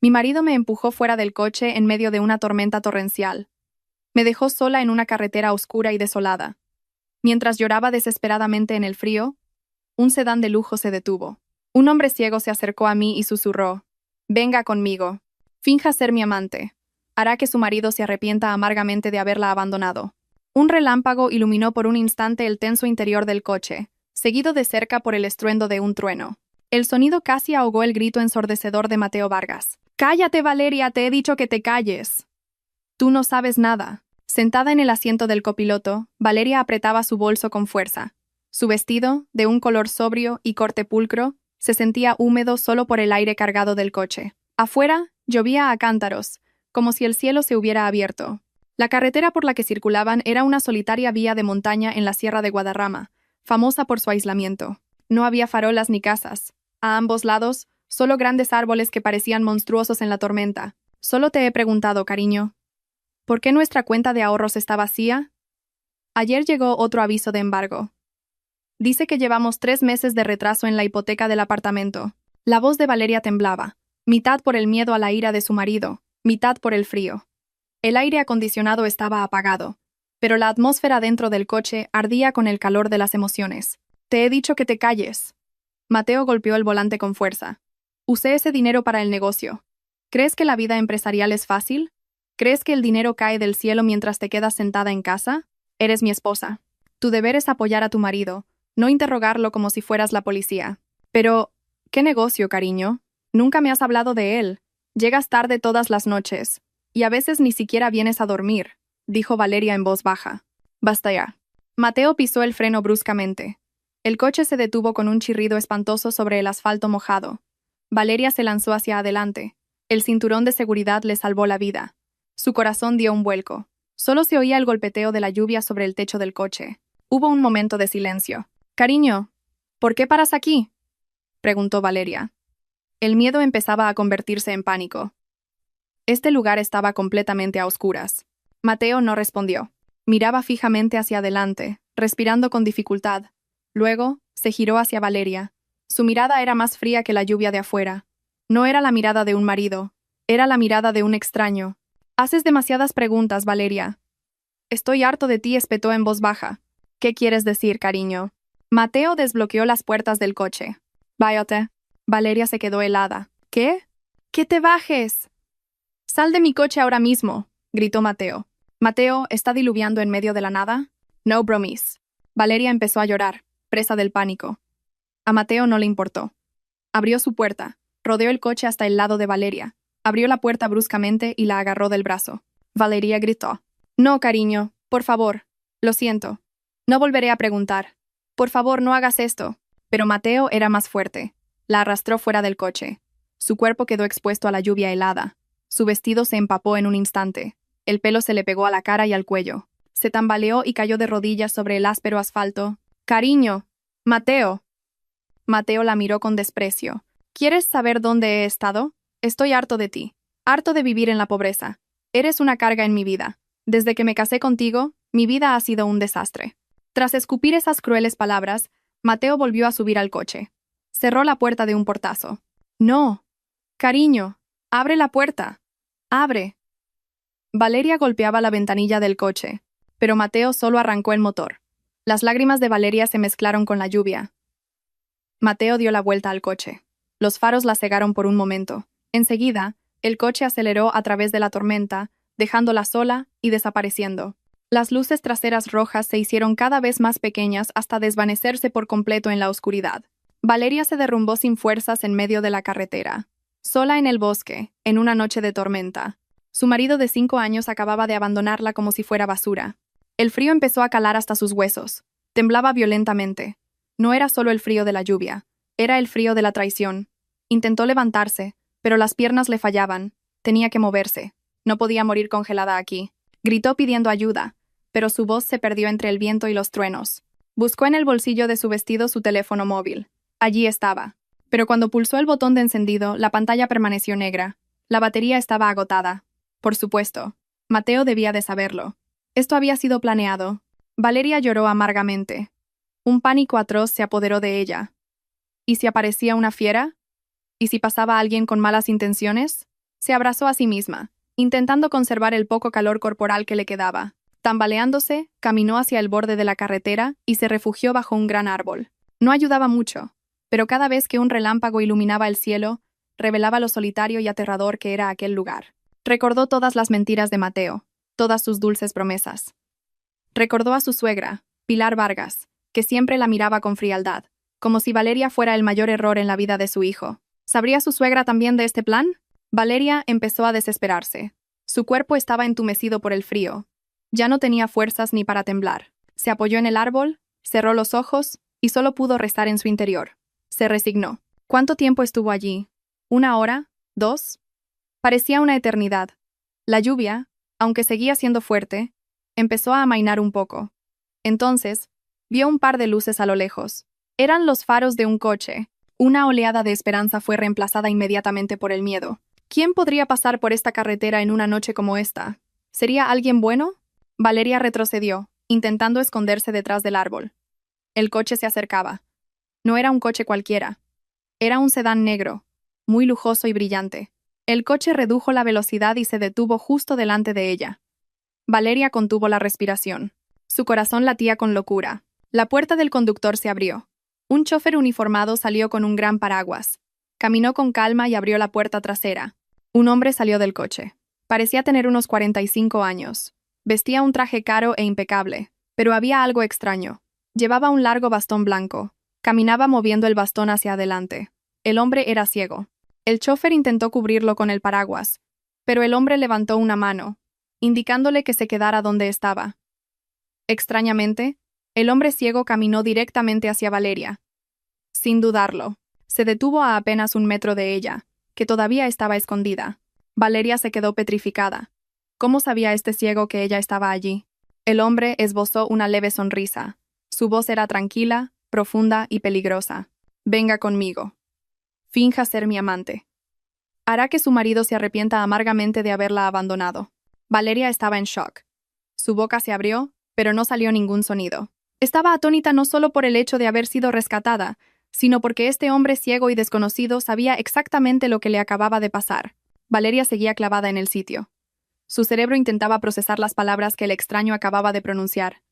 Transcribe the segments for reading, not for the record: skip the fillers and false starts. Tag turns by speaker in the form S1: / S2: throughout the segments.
S1: Mi marido me empujó fuera del coche en medio de una tormenta torrencial. Me dejó sola en una carretera oscura y desolada. Mientras lloraba desesperadamente en el frío, un sedán de lujo se detuvo. Un hombre ciego se acercó a mí y susurró: «Venga conmigo. Finja ser mi amante. Hará que su marido se arrepienta amargamente de haberla abandonado». Un relámpago iluminó por un instante el tenso interior del coche, seguido de cerca por el estruendo de un trueno. El sonido casi ahogó el grito ensordecedor de Mateo Vargas. «¡Cállate, Valeria! ¡Te he dicho que te calles!». «Tú no sabes nada». Sentada en el asiento del copiloto, Valeria apretaba su bolso con fuerza. Su vestido, de un color sobrio y corte pulcro, se sentía húmedo solo por el aire cargado del coche. Afuera, llovía a cántaros, como si el cielo se hubiera abierto. La carretera por la que circulaban era una solitaria vía de montaña en la Sierra de Guadarrama, famosa por su aislamiento. No había farolas ni casas. A ambos lados, solo grandes árboles que parecían monstruosos en la tormenta. «Solo te he preguntado, cariño, ¿por qué nuestra cuenta de ahorros está vacía?» Ayer llegó otro aviso de embargo. Dice que llevamos 3 meses de retraso en la hipoteca del apartamento. La voz de Valeria temblaba, mitad por el miedo a la ira de su marido, mitad por el frío. El aire acondicionado estaba apagado, pero la atmósfera dentro del coche ardía con el calor de las emociones. «Te he dicho que te calles». Mateo golpeó el volante con fuerza. «Usé ese dinero para el negocio. ¿Crees que la vida empresarial es fácil? ¿Crees que el dinero cae del cielo mientras te quedas sentada en casa? Eres mi esposa. Tu deber es apoyar a tu marido, no interrogarlo como si fueras la policía». «Pero, ¿qué negocio, cariño? Nunca me has hablado de él. Llegas tarde todas las noches. Y a veces ni siquiera vienes a dormir», dijo Valeria en voz baja. «Basta ya». Mateo pisó el freno bruscamente. El coche se detuvo con un chirrido espantoso sobre el asfalto mojado. Valeria se lanzó hacia adelante. El cinturón de seguridad le salvó la vida. Su corazón dio un vuelco. Solo se oía el golpeteo de la lluvia sobre el techo del coche. Hubo un momento de silencio. «Cariño, ¿por qué paras aquí?», preguntó Valeria. El miedo empezaba a convertirse en pánico. Este lugar estaba completamente a oscuras. Mateo no respondió. Miraba fijamente hacia adelante, respirando con dificultad. Luego, se giró hacia Valeria. Su mirada era más fría que la lluvia de afuera. No era la mirada de un marido, era la mirada de un extraño. «Haces demasiadas preguntas, Valeria». «Estoy harto de ti», espetó en voz baja. «¿Qué quieres decir, cariño?». Mateo desbloqueó las puertas del coche. «Váyate». Valeria se quedó helada. «¿Qué? ¡Que te bajes!». «Sal de mi coche ahora mismo», gritó Mateo. «Mateo, ¿está diluviando en medio de la nada?». «No bromis». Valeria empezó a llorar, presa del pánico. A Mateo no le importó. Abrió su puerta, rodeó el coche hasta el lado de Valeria, abrió la puerta bruscamente y la agarró del brazo. Valeria gritó: «No, cariño, por favor. Lo siento. No volveré a preguntar. Por favor, no hagas esto». Pero Mateo era más fuerte. La arrastró fuera del coche. Su cuerpo quedó expuesto a la lluvia helada. Su vestido se empapó en un instante. El pelo se le pegó a la cara y al cuello. Se tambaleó y cayó de rodillas sobre el áspero asfalto. «Cariño. Mateo». Mateo la miró con desprecio. «¿Quieres saber dónde he estado? Estoy harto de ti. Harto de vivir en la pobreza. Eres una carga en mi vida. Desde que me casé contigo, mi vida ha sido un desastre». Tras escupir esas crueles palabras, Mateo volvió a subir al coche. Cerró la puerta de un portazo. «No. Cariño, abre la puerta. Abre». Valeria golpeaba la ventanilla del coche, pero Mateo solo arrancó el motor. Las lágrimas de Valeria se mezclaron con la lluvia. Mateo dio la vuelta al coche. Los faros la cegaron por un momento. Enseguida, el coche aceleró a través de la tormenta, dejándola sola y desapareciendo. Las luces traseras rojas se hicieron cada vez más pequeñas hasta desvanecerse por completo en la oscuridad. Valeria se derrumbó sin fuerzas en medio de la carretera, sola en el bosque, en una noche de tormenta. Su marido de 5 años acababa de abandonarla como si fuera basura. El frío empezó a calar hasta sus huesos. Temblaba violentamente. No era solo el frío de la lluvia, era el frío de la traición. Intentó levantarse, pero las piernas le fallaban. Tenía que moverse. No podía morir congelada aquí. Gritó pidiendo ayuda, pero su voz se perdió entre el viento y los truenos. Buscó en el bolsillo de su vestido su teléfono móvil. Allí estaba. Pero cuando pulsó el botón de encendido, la pantalla permaneció negra. La batería estaba agotada. Por supuesto. Mateo debía de saberlo. Esto había sido planeado. Valeria lloró amargamente. Un pánico atroz se apoderó de ella. ¿Y si aparecía una fiera? ¿Y si pasaba alguien con malas intenciones? Se abrazó a sí misma, intentando conservar el poco calor corporal que le quedaba. Tambaleándose, caminó hacia el borde de la carretera y se refugió bajo un gran árbol. No ayudaba mucho, pero cada vez que un relámpago iluminaba el cielo, revelaba lo solitario y aterrador que era aquel lugar. Recordó todas las mentiras de Mateo, todas sus dulces promesas. Recordó a su suegra, Pilar Vargas, que siempre la miraba con frialdad, como si Valeria fuera el mayor error en la vida de su hijo. ¿Sabría su suegra también de este plan? Valeria empezó a desesperarse. Su cuerpo estaba entumecido por el frío. Ya no tenía fuerzas ni para temblar. Se apoyó en el árbol, cerró los ojos y solo pudo rezar en su interior. Se resignó. ¿Cuánto tiempo estuvo allí? ¿1 hora? ¿2? Parecía una eternidad. La lluvia, aunque seguía siendo fuerte, empezó a amainar un poco. Entonces, vio un par de luces a lo lejos. Eran los faros de un coche. Una oleada de esperanza fue reemplazada inmediatamente por el miedo. ¿Quién podría pasar por esta carretera en una noche como esta? ¿Sería alguien bueno? Valeria retrocedió, intentando esconderse detrás del árbol. El coche se acercaba. No era un coche cualquiera. Era un sedán negro, muy lujoso y brillante. El coche redujo la velocidad y se detuvo justo delante de ella. Valeria contuvo la respiración. Su corazón latía con locura. La puerta del conductor se abrió. Un chofer uniformado salió con un gran paraguas. Caminó con calma y abrió la puerta trasera. Un hombre salió del coche. Parecía tener unos 45 años. Vestía un traje caro e impecable, pero había algo extraño. Llevaba un largo bastón blanco. Caminaba moviendo el bastón hacia adelante. El hombre era ciego. El chofer intentó cubrirlo con el paraguas, pero el hombre levantó una mano, indicándole que se quedara donde estaba. Extrañamente, el hombre ciego caminó directamente hacia Valeria. Sin dudarlo, se detuvo a apenas 1 metro de ella, que todavía estaba escondida. Valeria se quedó petrificada. ¿Cómo sabía este ciego que ella estaba allí? El hombre esbozó una leve sonrisa. Su voz era tranquila, profunda y peligrosa. Venga conmigo. Finja ser mi amante. Hará que su marido se arrepienta amargamente de haberla abandonado. Valeria estaba en shock. Su boca se abrió, pero no salió ningún sonido. Estaba atónita no solo por el hecho de haber sido rescatada, sino porque este hombre ciego y desconocido sabía exactamente lo que le acababa de pasar. Valeria seguía clavada en el sitio. Su cerebro intentaba procesar las palabras que el extraño acababa de pronunciar.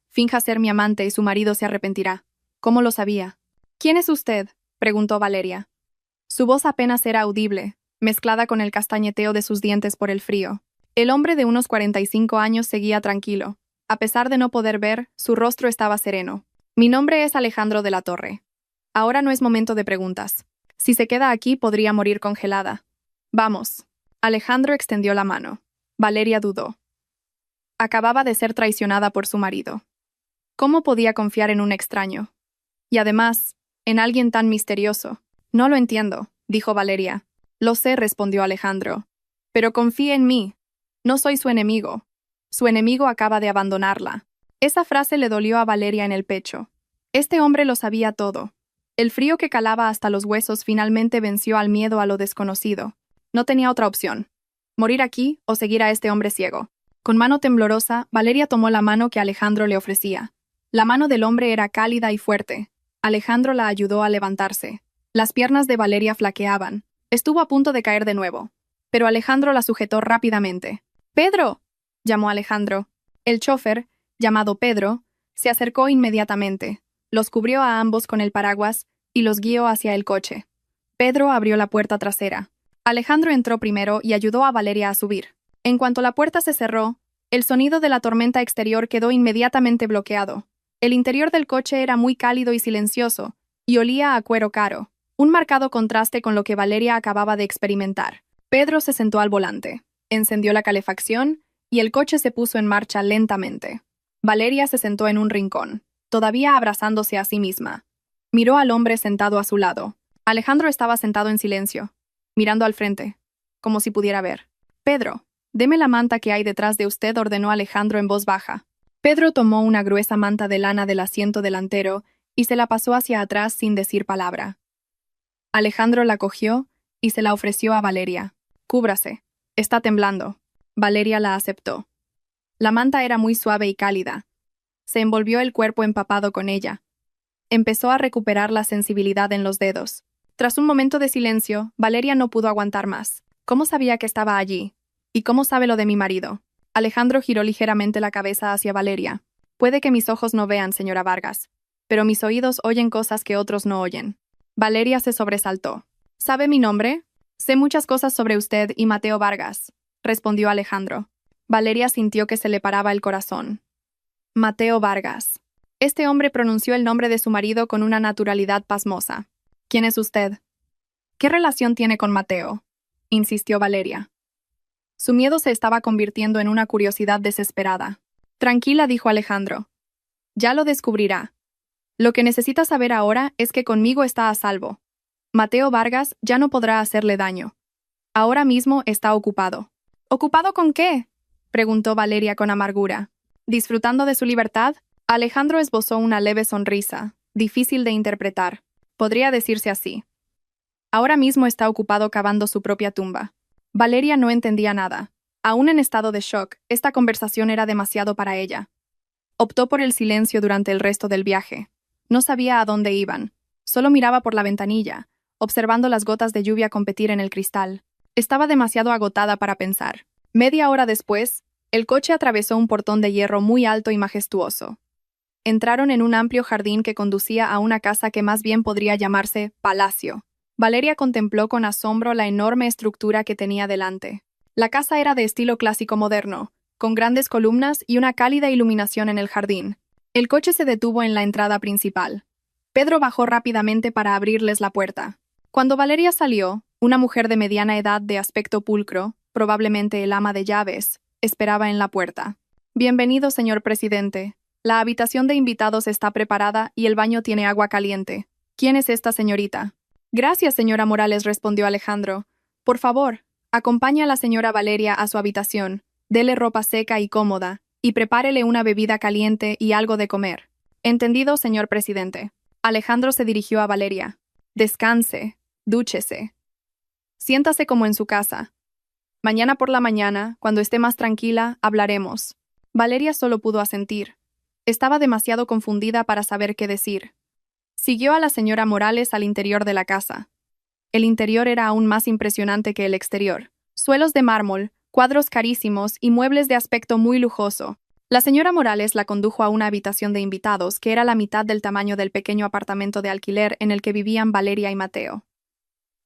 S1: Finja ser mi amante y su marido se arrepentirá. ¿Cómo lo sabía? ¿Quién es usted?, preguntó Valeria. Su voz apenas era audible, mezclada con el castañeteo de sus dientes por el frío. El hombre de unos 45 años seguía tranquilo. A pesar de no poder ver, su rostro estaba sereno. Mi nombre es Alejandro de la Torre. Ahora no es momento de preguntas. Si se queda aquí, podría morir congelada. Vamos. Alejandro extendió la mano. Valeria dudó. Acababa de ser traicionada por su marido. ¿Cómo podía confiar en un extraño? Y además, en alguien tan misterioso. No lo entiendo, dijo Valeria. Lo sé, respondió Alejandro. Pero confíe en mí. No soy su enemigo. Su enemigo acaba de abandonarla. Esa frase le dolió a Valeria en el pecho. Este hombre lo sabía todo. El frío que calaba hasta los huesos finalmente venció al miedo a lo desconocido. No tenía otra opción. Morir aquí o seguir a este hombre ciego. Con mano temblorosa, Valeria tomó la mano que Alejandro le ofrecía. La mano del hombre era cálida y fuerte. Alejandro la ayudó a levantarse. Las piernas de Valeria flaqueaban. Estuvo a punto de caer de nuevo. Pero Alejandro la sujetó rápidamente. ¡Pedro!, llamó Alejandro. El chofer, llamado Pedro, se acercó inmediatamente. Los cubrió a ambos con el paraguas y los guió hacia el coche. Pedro abrió la puerta trasera. Alejandro entró primero y ayudó a Valeria a subir. En cuanto la puerta se cerró, el sonido de la tormenta exterior quedó inmediatamente bloqueado. El interior del coche era muy cálido y silencioso, y olía a cuero caro, un marcado contraste con lo que Valeria acababa de experimentar. Pedro se sentó al volante, encendió la calefacción, y el coche se puso en marcha lentamente. Valeria se sentó en un rincón, todavía abrazándose a sí misma. Miró al hombre sentado a su lado. Alejandro estaba sentado en silencio, mirando al frente, como si pudiera ver. «Pedro, deme la manta que hay detrás de usted», ordenó Alejandro en voz baja. Pedro tomó una gruesa manta de lana del asiento delantero y se la pasó hacia atrás sin decir palabra. Alejandro la cogió y se la ofreció a Valeria. «Cúbrase. Está temblando». Valeria la aceptó. La manta era muy suave y cálida. Se envolvió el cuerpo empapado con ella. Empezó a recuperar la sensibilidad en los dedos. Tras un momento de silencio, Valeria no pudo aguantar más. ¿Cómo sabía que estaba allí? ¿Y cómo sabe lo de mi marido? Alejandro giró ligeramente la cabeza hacia Valeria. Puede que mis ojos no vean, señora Vargas, pero mis oídos oyen cosas que otros no oyen. Valeria se sobresaltó. ¿Sabe mi nombre? Sé muchas cosas sobre usted y Mateo Vargas, respondió Alejandro. Valeria sintió que se le paraba el corazón. Mateo Vargas. Este hombre pronunció el nombre de su marido con una naturalidad pasmosa. ¿Quién es usted? ¿Qué relación tiene con Mateo? Insistió Valeria. Su miedo se estaba convirtiendo en una curiosidad desesperada. Tranquila, dijo Alejandro. Ya lo descubrirá. Lo que necesita saber ahora es que conmigo está a salvo. Mateo Vargas ya no podrá hacerle daño. Ahora mismo está ocupado. ¿Ocupado con qué? Preguntó Valeria con amargura. ¿Disfrutando de su libertad? Alejandro esbozó una leve sonrisa, difícil de interpretar. Podría decirse así. Ahora mismo está ocupado cavando su propia tumba. Valeria no entendía nada. Aún en estado de shock, esta conversación era demasiado para ella. Optó por el silencio durante el resto del viaje. No sabía a dónde iban. Solo miraba por la ventanilla, observando las gotas de lluvia competir en el cristal. Estaba demasiado agotada para pensar. Media hora después, el coche atravesó un portón de hierro muy alto y majestuoso. Entraron en un amplio jardín que conducía a una casa que más bien podría llamarse palacio. Valeria contempló con asombro la enorme estructura que tenía delante. La casa era de estilo clásico moderno, con grandes columnas y una cálida iluminación en el jardín. El coche se detuvo en la entrada principal. Pedro bajó rápidamente para abrirles la puerta. Cuando Valeria salió, una mujer de mediana edad de aspecto pulcro, probablemente el ama de llaves, esperaba en la puerta. Bienvenido, señor presidente. La habitación de invitados está preparada y el baño tiene agua caliente. ¿Quién es esta señorita? Gracias, señora Morales, respondió Alejandro. Por favor, acompañe a la señora Valeria a su habitación, dele ropa seca y cómoda, y prepárele una bebida caliente y algo de comer. Entendido, señor presidente. Alejandro se dirigió a Valeria. Descanse, dúchese. Siéntase como en su casa. Mañana por la mañana, cuando esté más tranquila, hablaremos. Valeria solo pudo asentir. Estaba demasiado confundida para saber qué decir. Siguió a la señora Morales al interior de la casa. El interior era aún más impresionante que el exterior. Suelos de mármol, cuadros carísimos y muebles de aspecto muy lujoso. La señora Morales la condujo a una habitación de invitados que era la mitad del tamaño del pequeño apartamento de alquiler en el que vivían Valeria y Mateo.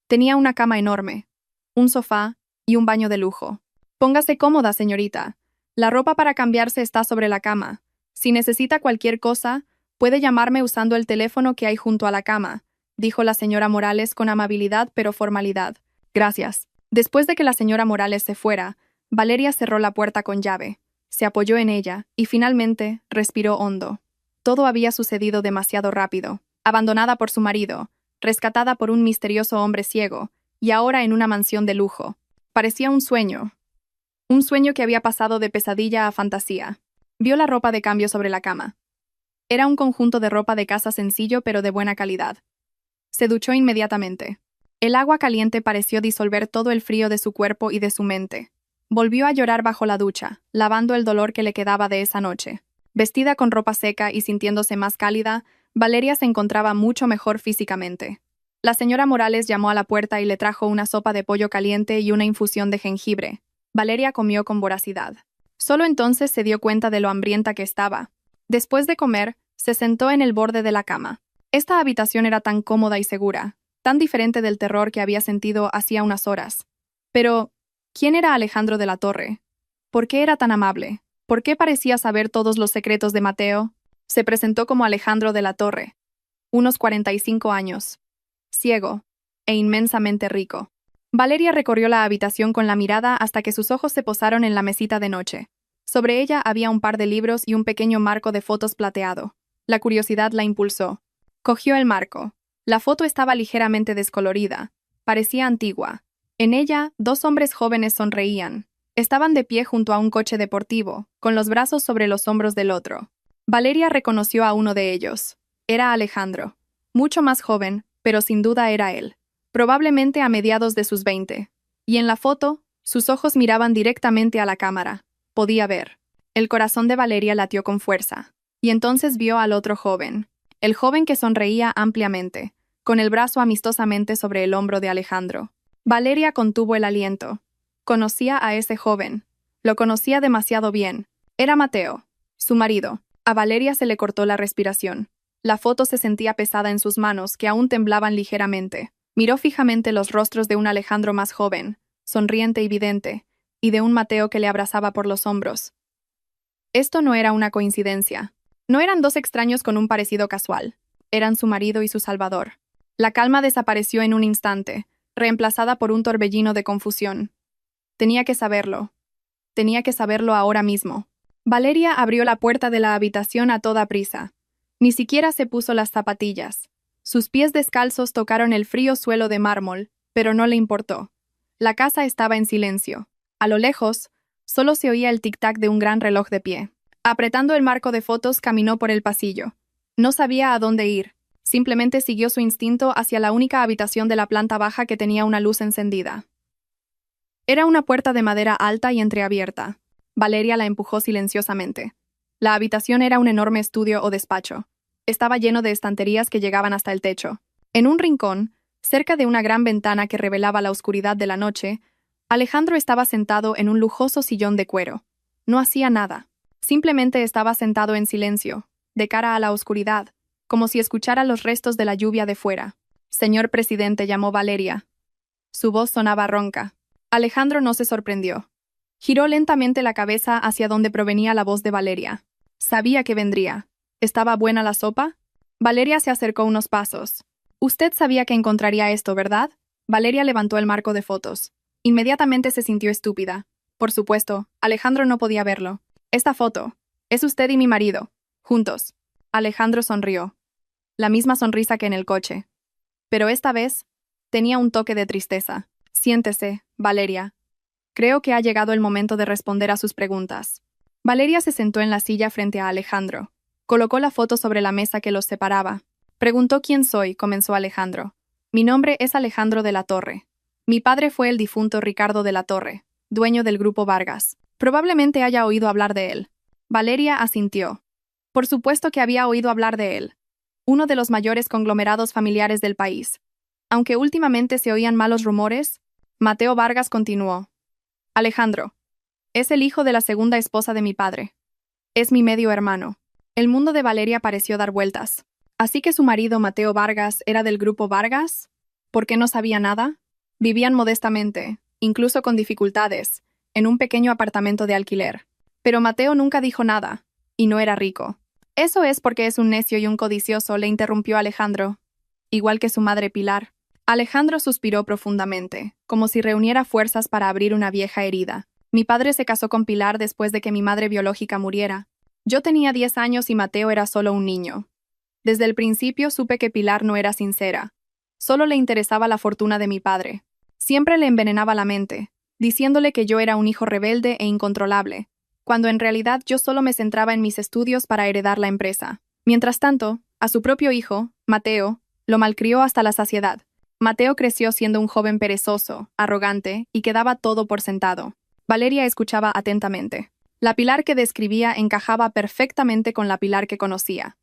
S1: Tenía una cama enorme, un sofá y un baño de lujo. Póngase cómoda, señorita. La ropa para cambiarse está sobre la cama. Si necesita cualquier cosa, puede llamarme usando el teléfono que hay junto a la cama, dijo la señora Morales con amabilidad pero formalidad. Gracias. Después de que la señora Morales se fuera, Valeria cerró la puerta con llave, se apoyó en ella y finalmente respiró hondo. Todo había sucedido demasiado rápido. Abandonada por su marido, rescatada por un misterioso hombre ciego, y ahora en una mansión de lujo. Parecía un sueño. Un sueño que había pasado de pesadilla a fantasía. Vio la ropa de cambio sobre la cama. Era un conjunto de ropa de casa sencillo pero de buena calidad. Se duchó inmediatamente. El agua caliente pareció disolver todo el frío de su cuerpo y de su mente. Volvió a llorar bajo la ducha, lavando el dolor que le quedaba de esa noche. Vestida con ropa seca y sintiéndose más cálida, Valeria se encontraba mucho mejor físicamente. La señora Morales llamó a la puerta y le trajo una sopa de pollo caliente y una infusión de jengibre. Valeria comió con voracidad. Solo entonces se dio cuenta de lo hambrienta que estaba. Después de comer, se sentó en el borde de la cama. Esta habitación era tan cómoda y segura, tan diferente del terror que había sentido hacía unas horas. Pero, ¿quién era Alejandro de la Torre? ¿Por qué era tan amable? ¿Por qué parecía saber todos los secretos de Mateo? Se presentó como Alejandro de la Torre, unos 45 años, ciego e inmensamente rico. Valeria recorrió la habitación con la mirada hasta que sus ojos se posaron en la mesita de noche. Sobre ella había un par de libros y un pequeño marco de fotos plateado. La curiosidad la impulsó. Cogió el marco. La foto estaba ligeramente descolorida. Parecía antigua. En ella, dos hombres jóvenes sonreían. Estaban de pie junto a un coche deportivo, con los brazos sobre los hombros del otro. Valeria reconoció a uno de ellos. Era Alejandro. Mucho más joven, pero sin duda era él. Probablemente a mediados de sus 20. Y en la foto, sus ojos miraban directamente a la cámara. Podía ver. El corazón de Valeria latió con fuerza. Y entonces vio al otro joven. El joven que sonreía ampliamente, con el brazo amistosamente sobre el hombro de Alejandro. Valeria contuvo el aliento. Conocía a ese joven. Lo conocía demasiado bien. Era Mateo, su marido. A Valeria se le cortó la respiración. La foto se sentía pesada en sus manos, que aún temblaban ligeramente. Miró fijamente los rostros de un Alejandro más joven, sonriente y vidente, y de un Mateo que le abrazaba por los hombros. Esto no era una coincidencia. No eran dos extraños con un parecido casual. Eran su marido y su salvador. La calma desapareció en un instante, reemplazada por un torbellino de confusión. Tenía que saberlo. Tenía que saberlo ahora mismo. Valeria abrió la puerta de la habitación a toda prisa. Ni siquiera se puso las zapatillas. Sus pies descalzos tocaron el frío suelo de mármol, pero no le importó. La casa estaba en silencio. A lo lejos, solo se oía el tic-tac de un gran reloj de pie. Apretando el marco de fotos, caminó por el pasillo. No sabía a dónde ir. Simplemente siguió su instinto hacia la única habitación de la planta baja que tenía una luz encendida. Era una puerta de madera alta y entreabierta. Valeria la empujó silenciosamente. La habitación era un enorme estudio o despacho. Estaba lleno de estanterías que llegaban hasta el techo. En un rincón, cerca de una gran ventana que revelaba la oscuridad de la noche, Alejandro estaba sentado en un lujoso sillón de cuero. No hacía nada. Simplemente estaba sentado en silencio, de cara a la oscuridad, como si escuchara los restos de la lluvia de fuera. «Señor presidente», llamó Valeria. Su voz sonaba ronca. Alejandro no se sorprendió. Giró lentamente la cabeza hacia donde provenía la voz de Valeria. Sabía que vendría. ¿Estaba buena la sopa? Valeria se acercó unos pasos. «Usted sabía que encontraría esto, ¿verdad?» Valeria levantó el marco de fotos. Inmediatamente se sintió estúpida. Por supuesto, Alejandro no podía verlo. «Esta foto. Es usted y mi marido. Juntos». Alejandro sonrió. La misma sonrisa que en el coche. Pero esta vez, tenía un toque de tristeza. «Siéntese, Valeria. Creo que ha llegado el momento de responder a sus preguntas». Valeria se sentó en la silla frente a Alejandro. Colocó la foto sobre la mesa que los separaba. «Preguntó quién soy», comenzó Alejandro. «Mi nombre es Alejandro de la Torre. Mi padre fue el difunto Ricardo de la Torre, dueño del Grupo Vargas. Probablemente haya oído hablar de él». Valeria asintió. Por supuesto que había oído hablar de él. Uno de los mayores conglomerados familiares del país. Aunque últimamente se oían malos rumores, Mateo Vargas continuó. «Alejandro. Es el hijo de la segunda esposa de mi padre. Es mi medio hermano». El mundo de Valeria pareció dar vueltas. ¿Así que su marido Mateo Vargas era del Grupo Vargas? ¿Por qué no sabía nada? Vivían modestamente, incluso con dificultades, en un pequeño apartamento de alquiler. Pero Mateo nunca dijo nada, y no era rico. «Eso es porque es un necio y un codicioso», le interrumpió Alejandro. «Igual que su madre Pilar». Alejandro suspiró profundamente, como si reuniera fuerzas para abrir una vieja herida. «Mi padre se casó con Pilar después de que mi madre biológica muriera. Yo tenía 10 años y Mateo era solo un niño. Desde el principio supe que Pilar no era sincera. Solo le interesaba la fortuna de mi padre. Siempre le envenenaba la mente, diciéndole que yo era un hijo rebelde e incontrolable, cuando en realidad yo solo me centraba en mis estudios para heredar la empresa. Mientras tanto, a su propio hijo, Mateo, lo malcrió hasta la saciedad. Mateo creció siendo un joven perezoso, arrogante y que daba todo por sentado». Valeria escuchaba atentamente. La Pilar que describía encajaba perfectamente con la Pilar que conocía.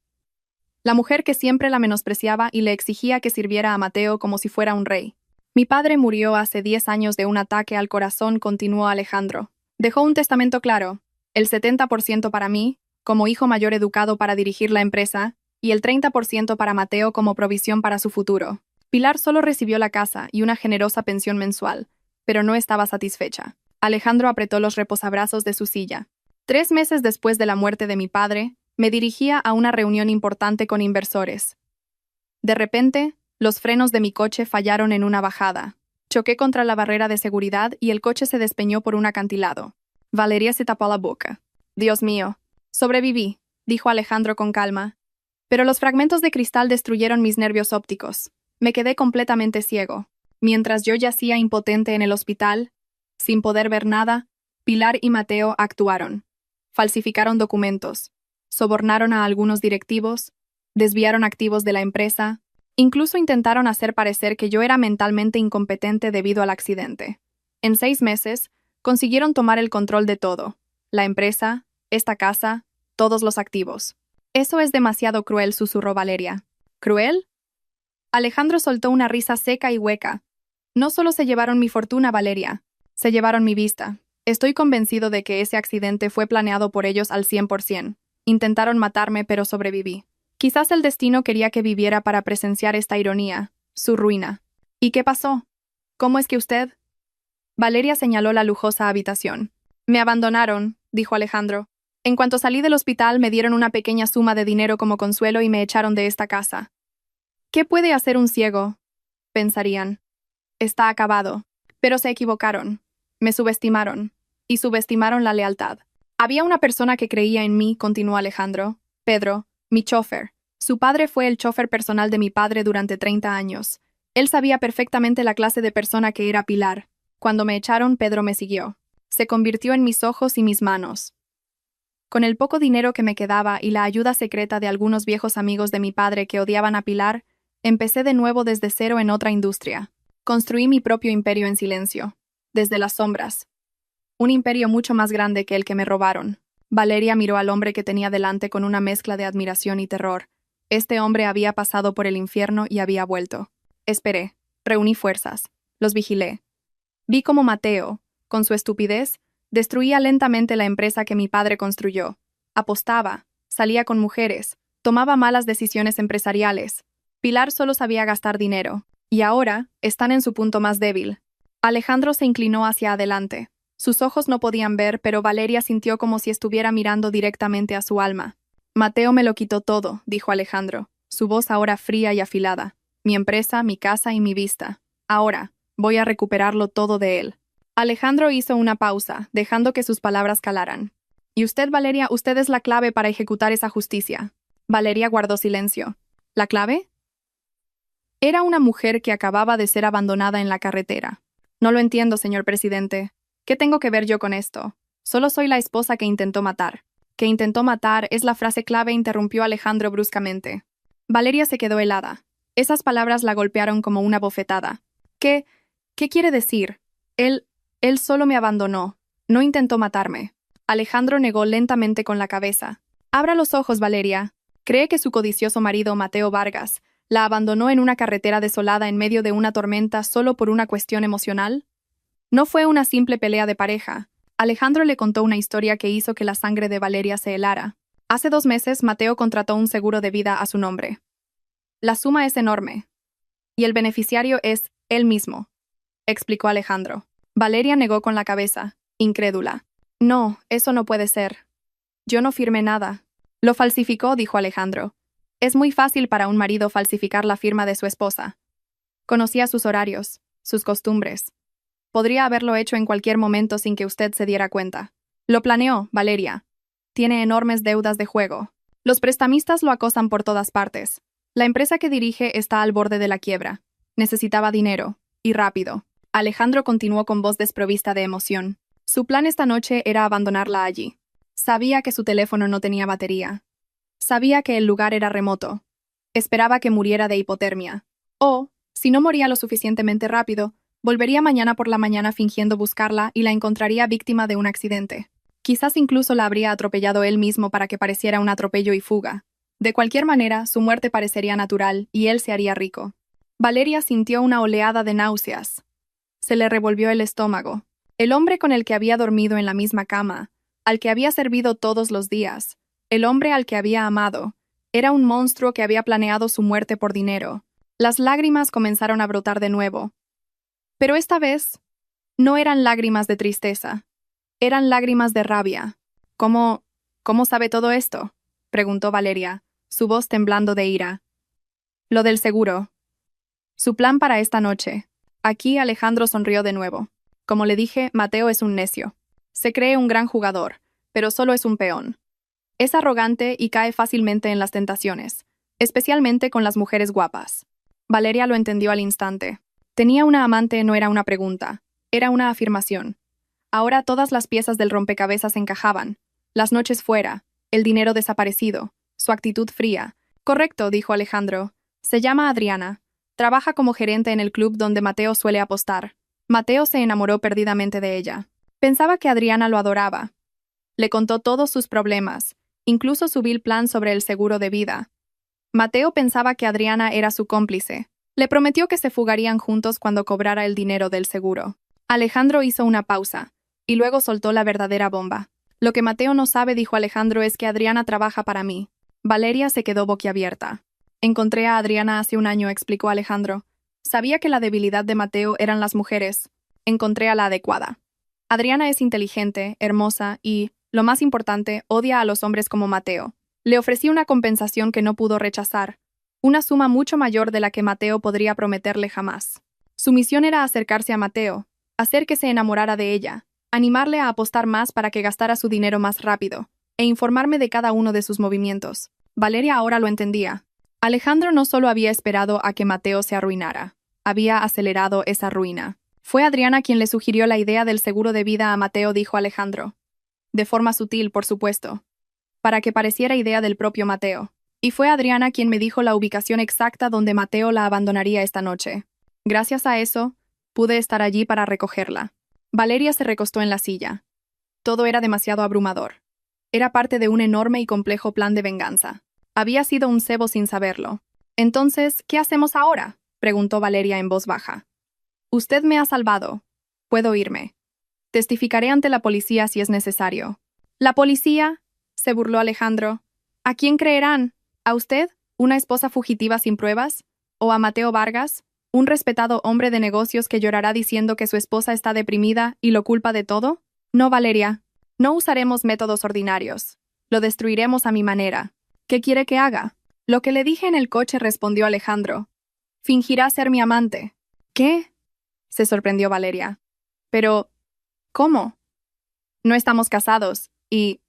S1: La mujer que siempre la menospreciaba y le exigía que sirviera a Mateo como si fuera un rey. «Mi padre murió hace 10 años de un ataque al corazón», continuó Alejandro. «Dejó un testamento claro, el 70% para mí, como hijo mayor educado para dirigir la empresa, y el 30% para Mateo como provisión para su futuro». Pilar solo recibió la casa y una generosa pensión mensual, pero no estaba satisfecha. Alejandro apretó los reposabrazos de su silla. «3 meses después de la muerte de mi padre, me dirigía a una reunión importante con inversores. De repente, los frenos de mi coche fallaron en una bajada. Choqué contra la barrera de seguridad y el coche se despeñó por un acantilado». Valeria se tapó la boca. «Dios mío. Sobreviví», dijo Alejandro con calma. «Pero los fragmentos de cristal destruyeron mis nervios ópticos. Me quedé completamente ciego. Mientras yo yacía impotente en el hospital, sin poder ver nada, Pilar y Mateo actuaron. Falsificaron documentos, sobornaron a algunos directivos, desviaron activos de la empresa, incluso intentaron hacer parecer que yo era mentalmente incompetente debido al accidente. En 6 meses, consiguieron tomar el control de todo: la empresa, esta casa, todos los activos». «Eso es demasiado cruel», susurró Valeria. «¿Cruel?» Alejandro soltó una risa seca y hueca. No solo se llevaron mi fortuna, Valeria, se llevaron mi vista. Estoy convencido de que ese accidente fue planeado por ellos al 100%. Intentaron matarme, pero sobreviví. Quizás el destino quería que viviera para presenciar esta ironía, su ruina. ¿Y qué pasó? ¿Cómo es que usted? Valeria señaló la lujosa habitación. Me abandonaron, dijo Alejandro. En cuanto salí del hospital me dieron una pequeña suma de dinero como consuelo y me echaron de esta casa. ¿Qué puede hacer un ciego? Pensarían. Está acabado. Pero se equivocaron. Me subestimaron. Y subestimaron la lealtad. Había una persona que creía en mí, continuó Alejandro. Pedro, mi chofer. Su padre fue el chofer personal de mi padre durante 30 años. Él sabía perfectamente la clase de persona que era Pilar. Cuando me echaron, Pedro me siguió. Se convirtió en mis ojos y mis manos. Con el poco dinero que me quedaba y la ayuda secreta de algunos viejos amigos de mi padre que odiaban a Pilar, empecé de nuevo desde cero en otra industria. Construí mi propio imperio en silencio, desde las sombras. Un imperio mucho más grande que el que me robaron. Valeria miró al hombre que tenía delante con una mezcla de admiración y terror. Este hombre había pasado por el infierno y había vuelto. Esperé, reuní fuerzas, los vigilé. Vi cómo Mateo, con su estupidez, destruía lentamente la empresa que mi padre construyó. Apostaba, salía con mujeres, tomaba malas decisiones empresariales. Pilar solo sabía gastar dinero. Y ahora, están en su punto más débil. Alejandro se inclinó hacia adelante. Sus ojos no podían ver, pero Valeria sintió como si estuviera mirando directamente a su alma. Mateo me lo quitó todo, dijo Alejandro, su voz ahora fría y afilada. Mi empresa, mi casa y mi vista. Ahora, voy a recuperarlo todo de él. Alejandro hizo una pausa, dejando que sus palabras calaran. Y usted, Valeria, usted es la clave para ejecutar esa justicia. Valeria guardó silencio. ¿La clave? Era una mujer que acababa de ser abandonada en la carretera. No lo entiendo, señor presidente. ¿Qué tengo que ver yo con esto? Solo soy la esposa que intentó matar. Que intentó matar es la frase clave, interrumpió Alejandro bruscamente. Valeria se quedó helada. Esas palabras la golpearon como una bofetada. ¿Qué quiere decir? Él solo me abandonó. No intentó matarme. Alejandro negó lentamente con la cabeza. Abra los ojos, Valeria. ¿Cree que su codicioso marido, Mateo Vargas, la abandonó en una carretera desolada en medio de una tormenta solo por una cuestión emocional? No fue una simple pelea de pareja. Alejandro le contó una historia que hizo que la sangre de Valeria se helara. Hace 2 meses, Mateo contrató un seguro de vida a su nombre. La suma es enorme. Y el beneficiario es él mismo, explicó Alejandro. Valeria negó con la cabeza, incrédula. No, eso no puede ser. Yo no firmé nada. Lo falsificó, dijo Alejandro. Es muy fácil para un marido falsificar la firma de su esposa. Conocía sus horarios, sus costumbres. Podría haberlo hecho en cualquier momento sin que usted se diera cuenta. Lo planeó, Valeria. Tiene enormes deudas de juego. Los prestamistas lo acosan por todas partes. La empresa que dirige está al borde de la quiebra. Necesitaba dinero, y rápido. Alejandro continuó con voz desprovista de emoción. Su plan esta noche era abandonarla allí. Sabía que su teléfono no tenía batería. Sabía que el lugar era remoto. Esperaba que muriera de hipotermia. O, si no moría lo suficientemente rápido, volvería mañana por la mañana fingiendo buscarla y la encontraría víctima de un accidente. Quizás incluso la habría atropellado él mismo para que pareciera un atropello y fuga. De cualquier manera, su muerte parecería natural y él se haría rico. Valeria sintió una oleada de náuseas. Se le revolvió el estómago. El hombre con el que había dormido en la misma cama, al que había servido todos los días, el hombre al que había amado, era un monstruo que había planeado su muerte por dinero. Las lágrimas comenzaron a brotar de nuevo. Pero esta vez, no eran lágrimas de tristeza. Eran lágrimas de rabia. ¿Cómo sabe todo esto?, preguntó Valeria, su voz temblando de ira. Lo del seguro. Su plan para esta noche. Aquí Alejandro sonrió de nuevo. Como le dije, Mateo es un necio. Se cree un gran jugador, pero solo es un peón. Es arrogante y cae fácilmente en las tentaciones, especialmente con las mujeres guapas. Valeria lo entendió al instante. Tenía una amante no era una pregunta, era una afirmación. Ahora todas las piezas del rompecabezas encajaban. Las noches fuera, el dinero desaparecido, su actitud fría. Correcto, dijo Alejandro. Se llama Adriana. Trabaja como gerente en el club donde Mateo suele apostar. Mateo se enamoró perdidamente de ella. Pensaba que Adriana lo adoraba. Le contó todos sus problemas, incluso su vil plan sobre el seguro de vida. Mateo pensaba que Adriana era su cómplice, Le prometió que se fugarían juntos cuando cobrara el dinero del seguro. Alejandro hizo una pausa, y luego soltó la verdadera bomba. Lo que Mateo no sabe, dijo Alejandro, es que Adriana trabaja para mí. Valeria se quedó boquiabierta. Encontré a Adriana hace un año, explicó Alejandro. Sabía que la debilidad de Mateo eran las mujeres. Encontré a la adecuada. Adriana es inteligente, hermosa y, lo más importante, odia a los hombres como Mateo. Le ofrecí una compensación que no pudo rechazar, una suma mucho mayor de la que Mateo podría prometerle jamás. Su misión era acercarse a Mateo, hacer que se enamorara de ella, animarle a apostar más para que gastara su dinero más rápido, e informarme de cada uno de sus movimientos. Valeria ahora lo entendía. Alejandro no solo había esperado a que Mateo se arruinara, había acelerado esa ruina. Fue Adriana quien le sugirió la idea del seguro de vida a Mateo, dijo Alejandro. De forma sutil, por supuesto, para que pareciera idea del propio Mateo. Y fue Adriana quien me dijo la ubicación exacta donde Mateo la abandonaría esta noche. Gracias a eso, pude estar allí para recogerla. Valeria se recostó en la silla. Todo era demasiado abrumador. Era parte de un enorme y complejo plan de venganza. Había sido un cebo sin saberlo. Entonces, ¿qué hacemos ahora?, preguntó Valeria en voz baja. Usted me ha salvado. Puedo irme. Testificaré ante la policía si es necesario. ¿La policía?, se burló Alejandro. ¿A quién creerán? ¿A usted, una esposa fugitiva sin pruebas? ¿O a Mateo Vargas, un respetado hombre de negocios que llorará diciendo que su esposa está deprimida y lo culpa de todo? No, Valeria. No usaremos métodos ordinarios. Lo destruiremos a mi manera. ¿Qué quiere que haga? Lo que le dije en el coche, respondió Alejandro. Fingirá ser mi amante. ¿Qué?, se sorprendió Valeria. Pero, ¿cómo? No estamos casados, y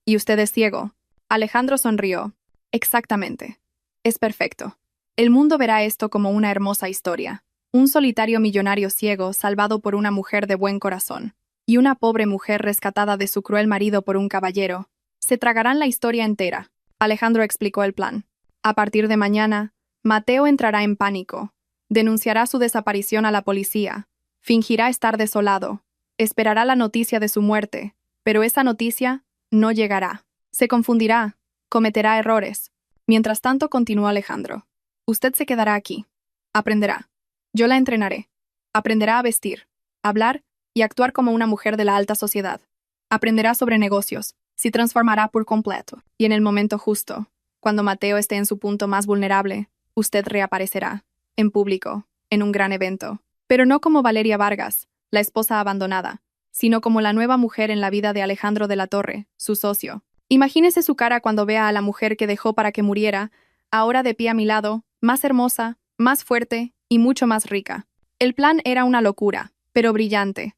S1: usted es ciego. Alejandro sonrió. Exactamente. Es perfecto. El mundo verá esto como una hermosa historia. Un solitario millonario ciego salvado por una mujer de buen corazón, y una pobre mujer rescatada de su cruel marido por un caballero. Se tragarán la historia entera. Alejandro explicó el plan. A partir de mañana, Mateo entrará en pánico. Denunciará su desaparición a la policía. Fingirá estar desolado. Esperará la noticia de su muerte, pero esa noticia no llegará. Se confundirá. Cometerá errores. Mientras tanto, continuó Alejandro. Usted se quedará aquí. Aprenderá. Yo la entrenaré. Aprenderá a vestir, hablar y actuar como una mujer de la alta sociedad. Aprenderá sobre negocios. Se transformará por completo. Y en el momento justo, cuando Mateo esté en su punto más vulnerable, usted reaparecerá. En público, en un gran evento. Pero no como Valeria Vargas, la esposa abandonada, sino como la nueva mujer en la vida de Alejandro de la Torre, su socio. Imagínese su cara cuando vea a la mujer que dejó para que muriera, ahora de pie a mi lado, más hermosa, más fuerte y mucho más rica. El plan era una locura, pero brillante.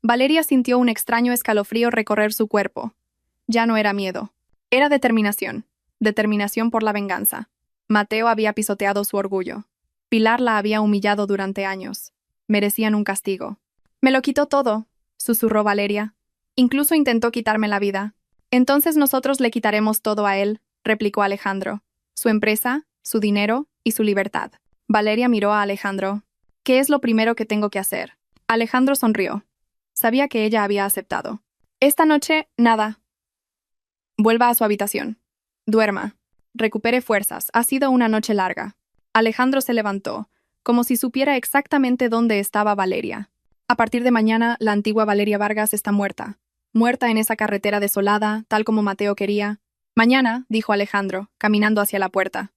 S1: Valeria sintió un extraño escalofrío recorrer su cuerpo. Ya no era miedo. Era determinación. Determinación por la venganza. Mateo había pisoteado su orgullo. Pilar la había humillado durante años. Merecían un castigo. Me lo quitó todo, susurró Valeria. Incluso intentó quitarme la vida. Entonces nosotros le quitaremos todo a él, replicó Alejandro. Su empresa, su dinero y su libertad. Valeria miró a Alejandro. ¿Qué es lo primero que tengo que hacer? Alejandro sonrió. Sabía que ella había aceptado. Esta noche, nada. Vuelva a su habitación. Duerma. Recupere fuerzas. Ha sido una noche larga. Alejandro se levantó, como si supiera exactamente dónde estaba Valeria. A partir de mañana, la antigua Valeria Vargas está muerta. Muerta en esa carretera desolada, tal como Mateo quería. Mañana, dijo Alejandro, caminando hacia la puerta,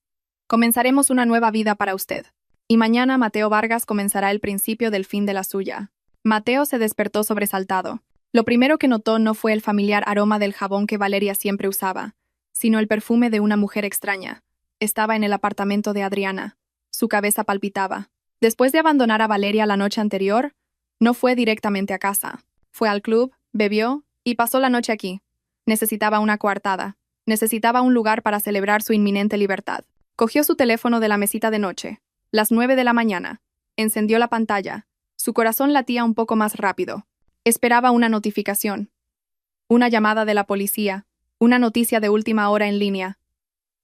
S1: comenzaremos una nueva vida para usted. Y mañana Mateo Vargas comenzará el principio del fin de la suya. Mateo se despertó sobresaltado. Lo primero que notó no fue el familiar aroma del jabón que Valeria siempre usaba, sino el perfume de una mujer extraña. Estaba en el apartamento de Adriana. Su cabeza palpitaba. Después de abandonar a Valeria la noche anterior, no fue directamente a casa. Fue al club, bebió y pasó la noche aquí. Necesitaba una coartada. Necesitaba un lugar para celebrar su inminente libertad. Cogió su teléfono de la mesita de noche. Las 9 de la mañana. Encendió la pantalla. Su corazón latía un poco más rápido. Esperaba una notificación. Una llamada de la policía. Una noticia de última hora en línea.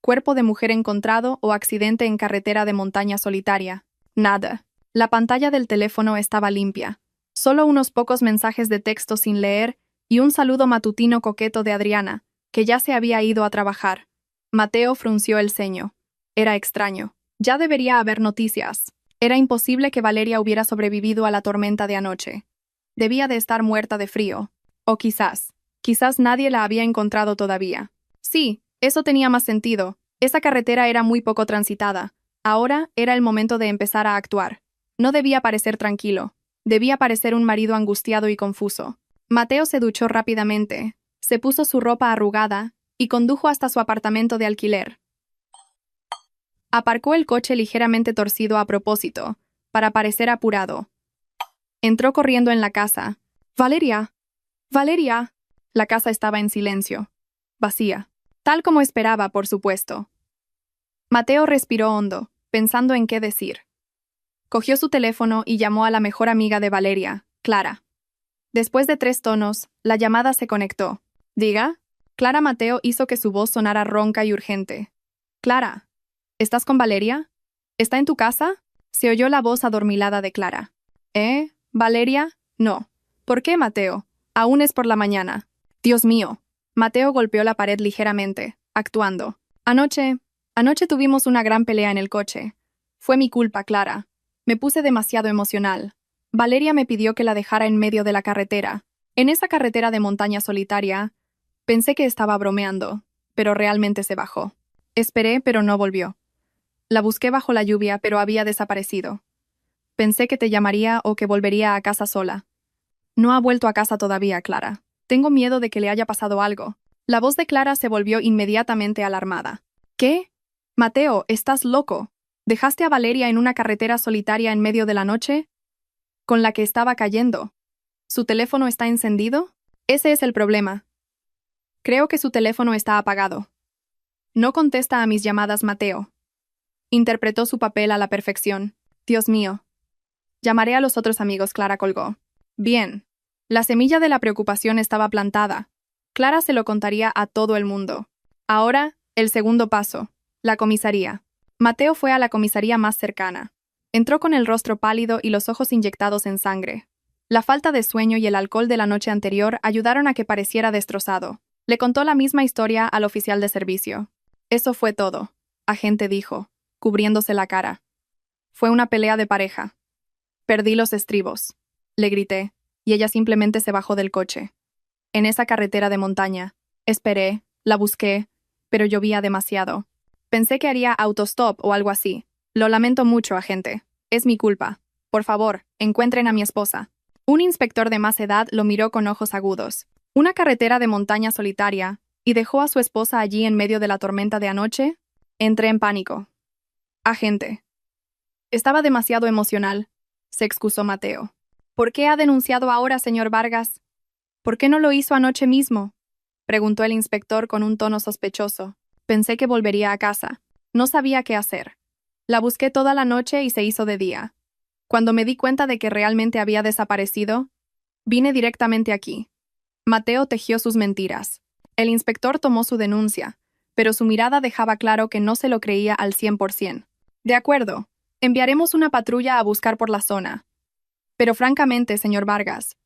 S1: Cuerpo de mujer encontrado o accidente en carretera de montaña solitaria. Nada. La pantalla del teléfono estaba limpia. Solo unos pocos mensajes de texto sin leer y un saludo matutino coqueto de Adriana, que ya se había ido a trabajar. Mateo frunció el ceño. Era extraño. Ya debería haber noticias. Era imposible que Valeria hubiera sobrevivido a la tormenta de anoche. Debía de estar muerta de frío. O quizás nadie la había encontrado todavía. Sí, eso tenía más sentido. Esa carretera era muy poco transitada. Ahora era el momento de empezar a actuar. No debía parecer tranquilo. Debía parecer un marido angustiado y confuso. Mateo se duchó rápidamente, se puso su ropa arrugada y condujo hasta su apartamento de alquiler. Aparcó el coche ligeramente torcido a propósito, para parecer apurado. Entró corriendo en la casa. ¡Valeria! ¡Valeria! La casa estaba en silencio. Vacía. Tal como esperaba, por supuesto. Mateo respiró hondo, pensando en qué decir. Cogió su teléfono y llamó a la mejor amiga de Valeria, Clara. Después de 3 tonos, la llamada se conectó. ¿Diga? Clara. Mateo hizo que su voz sonara ronca y urgente. Clara, ¿estás con Valeria? ¿Está en tu casa? Se oyó la voz adormilada de Clara. ¿Valeria? No. ¿Por qué, Mateo? Aún es por la mañana. Dios mío. Mateo golpeó la pared ligeramente, actuando. Anoche tuvimos una gran pelea en el coche. Fue mi culpa, Clara. Me puse demasiado emocional. Valeria me pidió que la dejara en medio de la carretera. En esa carretera de montaña solitaria, pensé que estaba bromeando, pero realmente se bajó. Esperé, pero no volvió. La busqué bajo la lluvia, pero había desaparecido. Pensé que te llamaría o que volvería a casa sola. No ha vuelto a casa todavía, Clara. Tengo miedo de que le haya pasado algo. La voz de Clara se volvió inmediatamente alarmada. ¿Qué? Mateo, estás loco. ¿Dejaste a Valeria en una carretera solitaria en medio de la noche? Con la que estaba cayendo. ¿Su teléfono está encendido? Ese es el problema. Creo que su teléfono está apagado. No contesta a mis llamadas, Mateo. Interpretó su papel a la perfección. Dios mío. Llamaré a los otros amigos, Clara colgó. Bien. La semilla de la preocupación estaba plantada. Clara se lo contaría a todo el mundo. Ahora, el segundo paso. La comisaría. Mateo fue a la comisaría más cercana. Entró con el rostro pálido y los ojos inyectados en sangre. La falta de sueño y el alcohol de la noche anterior ayudaron a que pareciera destrozado. Le contó la misma historia al oficial de servicio. Eso fue todo, agente dijo, cubriéndose la cara. Fue una pelea de pareja. Perdí los estribos. Le grité, y ella simplemente se bajó del coche. En esa carretera de montaña. Esperé, la busqué, pero llovía demasiado. Pensé que haría autostop o algo así. Lo lamento mucho, agente. Es mi culpa. Por favor, encuentren a mi esposa. Un inspector de más edad lo miró con ojos agudos. ¿Una carretera de montaña solitaria? ¿Y dejó a su esposa allí en medio de la tormenta de anoche? Entré en pánico. Agente. Estaba demasiado emocional, se excusó Mateo. ¿Por qué ha denunciado ahora, señor Vargas? ¿Por qué no lo hizo anoche mismo? Preguntó el inspector con un tono sospechoso. Pensé que volvería a casa. No sabía qué hacer. La busqué toda la noche y se hizo de día. Cuando me di cuenta de que realmente había desaparecido, vine directamente aquí. Mateo tejió sus mentiras. El inspector tomó su denuncia, pero su mirada dejaba claro que no se lo creía al 100%. De acuerdo, enviaremos una patrulla a buscar por la zona. Pero francamente, señor Vargas,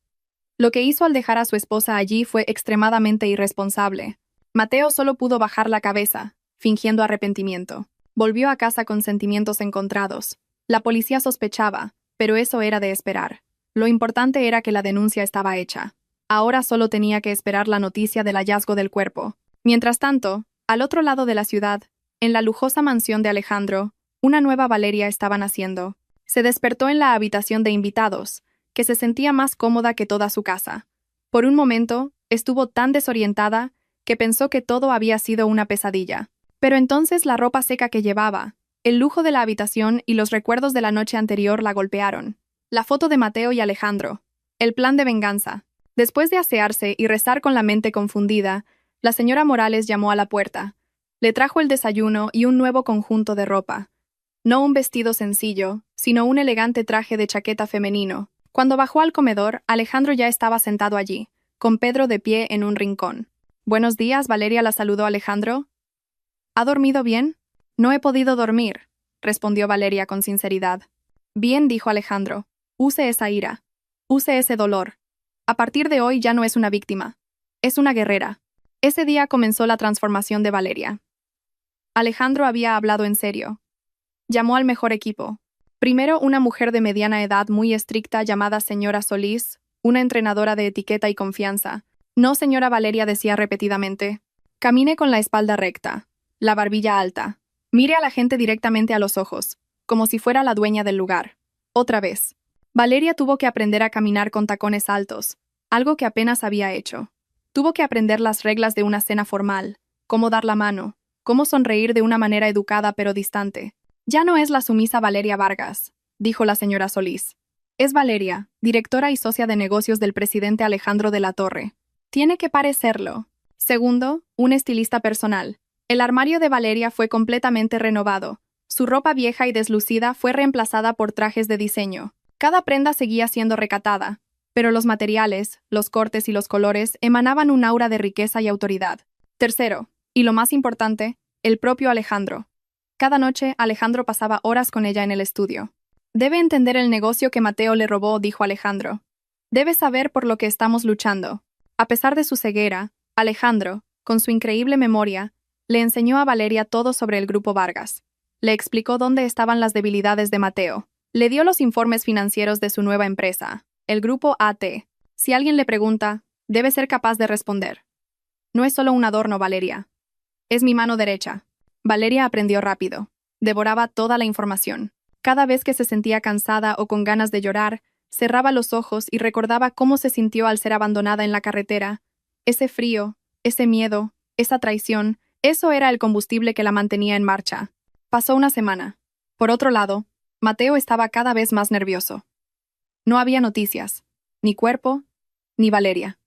S1: lo que hizo al dejar a su esposa allí fue extremadamente irresponsable. Mateo solo pudo bajar la cabeza, fingiendo arrepentimiento. Volvió a casa con sentimientos encontrados. La policía sospechaba, pero eso era de esperar. Lo importante era que la denuncia estaba hecha. Ahora solo tenía que esperar la noticia del hallazgo del cuerpo. Mientras tanto, al otro lado de la ciudad, en la lujosa mansión de Alejandro, una nueva Valeria estaba naciendo. Se despertó en la habitación de invitados, que se sentía más cómoda que toda su casa. Por un momento, estuvo tan desorientada que pensó que todo había sido una pesadilla. Pero entonces la ropa seca que llevaba, el lujo de la habitación y los recuerdos de la noche anterior la golpearon. La foto de Mateo y Alejandro. El plan de venganza. Después de asearse y rezar con la mente confundida, la señora Morales llamó a la puerta. Le trajo el desayuno y un nuevo conjunto de ropa. No un vestido sencillo, sino un elegante traje de chaqueta femenino. Cuando bajó al comedor, Alejandro ya estaba sentado allí, con Pedro de pie en un rincón. «Buenos días», Valeria la saludó Alejandro. ¿Ha dormido bien? No he podido dormir, respondió Valeria con sinceridad. Bien, dijo Alejandro. Use esa ira. Use ese dolor. A partir de hoy ya no es una víctima. Es una guerrera. Ese día comenzó la transformación de Valeria. Alejandro había hablado en serio. Llamó al mejor equipo. Primero, una mujer de mediana edad muy estricta llamada señora Solís, una entrenadora de etiqueta y confianza. No, señora Valeria, decía repetidamente. Camine con la espalda recta, la barbilla alta. Mire a la gente directamente a los ojos, como si fuera la dueña del lugar. Otra vez. Valeria tuvo que aprender a caminar con tacones altos, algo que apenas había hecho. Tuvo que aprender las reglas de una cena formal, cómo dar la mano, cómo sonreír de una manera educada pero distante. Ya no es la sumisa Valeria Vargas, dijo la señora Solís. Es Valeria, directora y socia de negocios del presidente Alejandro de la Torre. Tiene que parecerlo. Segundo, un estilista personal. El armario de Valeria fue completamente renovado. Su ropa vieja y deslucida fue reemplazada por trajes de diseño. Cada prenda seguía siendo recatada, pero los materiales, los cortes y los colores emanaban un aura de riqueza y autoridad. Tercero, y lo más importante, el propio Alejandro. Cada noche, Alejandro pasaba horas con ella en el estudio. Debe entender el negocio que Mateo le robó, dijo Alejandro. Debe saber por lo que estamos luchando. A pesar de su ceguera, Alejandro, con su increíble memoria, le enseñó a Valeria todo sobre el Grupo Vargas. Le explicó dónde estaban las debilidades de Mateo. Le dio los informes financieros de su nueva empresa, el Grupo AT. Si alguien le pregunta, debe ser capaz de responder. No es solo un adorno, Valeria. Es mi mano derecha. Valeria aprendió rápido. Devoraba toda la información. Cada vez que se sentía cansada o con ganas de llorar, cerraba los ojos y recordaba cómo se sintió al ser abandonada en la carretera. Ese frío, ese miedo, esa traición, eso era el combustible que la mantenía en marcha. Pasó una semana. Por otro lado, Mateo estaba cada vez más nervioso. No había noticias, ni cuerpo, ni Valeria.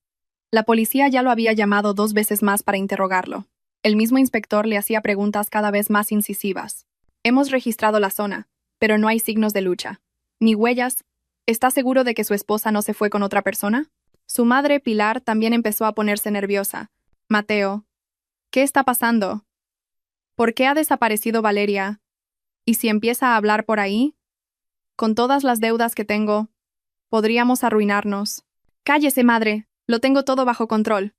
S1: La policía ya lo había llamado 2 veces más para interrogarlo. El mismo inspector le hacía preguntas cada vez más incisivas. Hemos registrado la zona, pero no hay signos de lucha. Ni huellas. ¿Está seguro de que su esposa no se fue con otra persona? Su madre, Pilar, también empezó a ponerse nerviosa. Mateo, ¿qué está pasando? ¿Por qué ha desaparecido Valeria? ¿Y si empieza a hablar por ahí? Con todas las deudas que tengo, podríamos arruinarnos. Cállese, madre, lo tengo todo bajo control,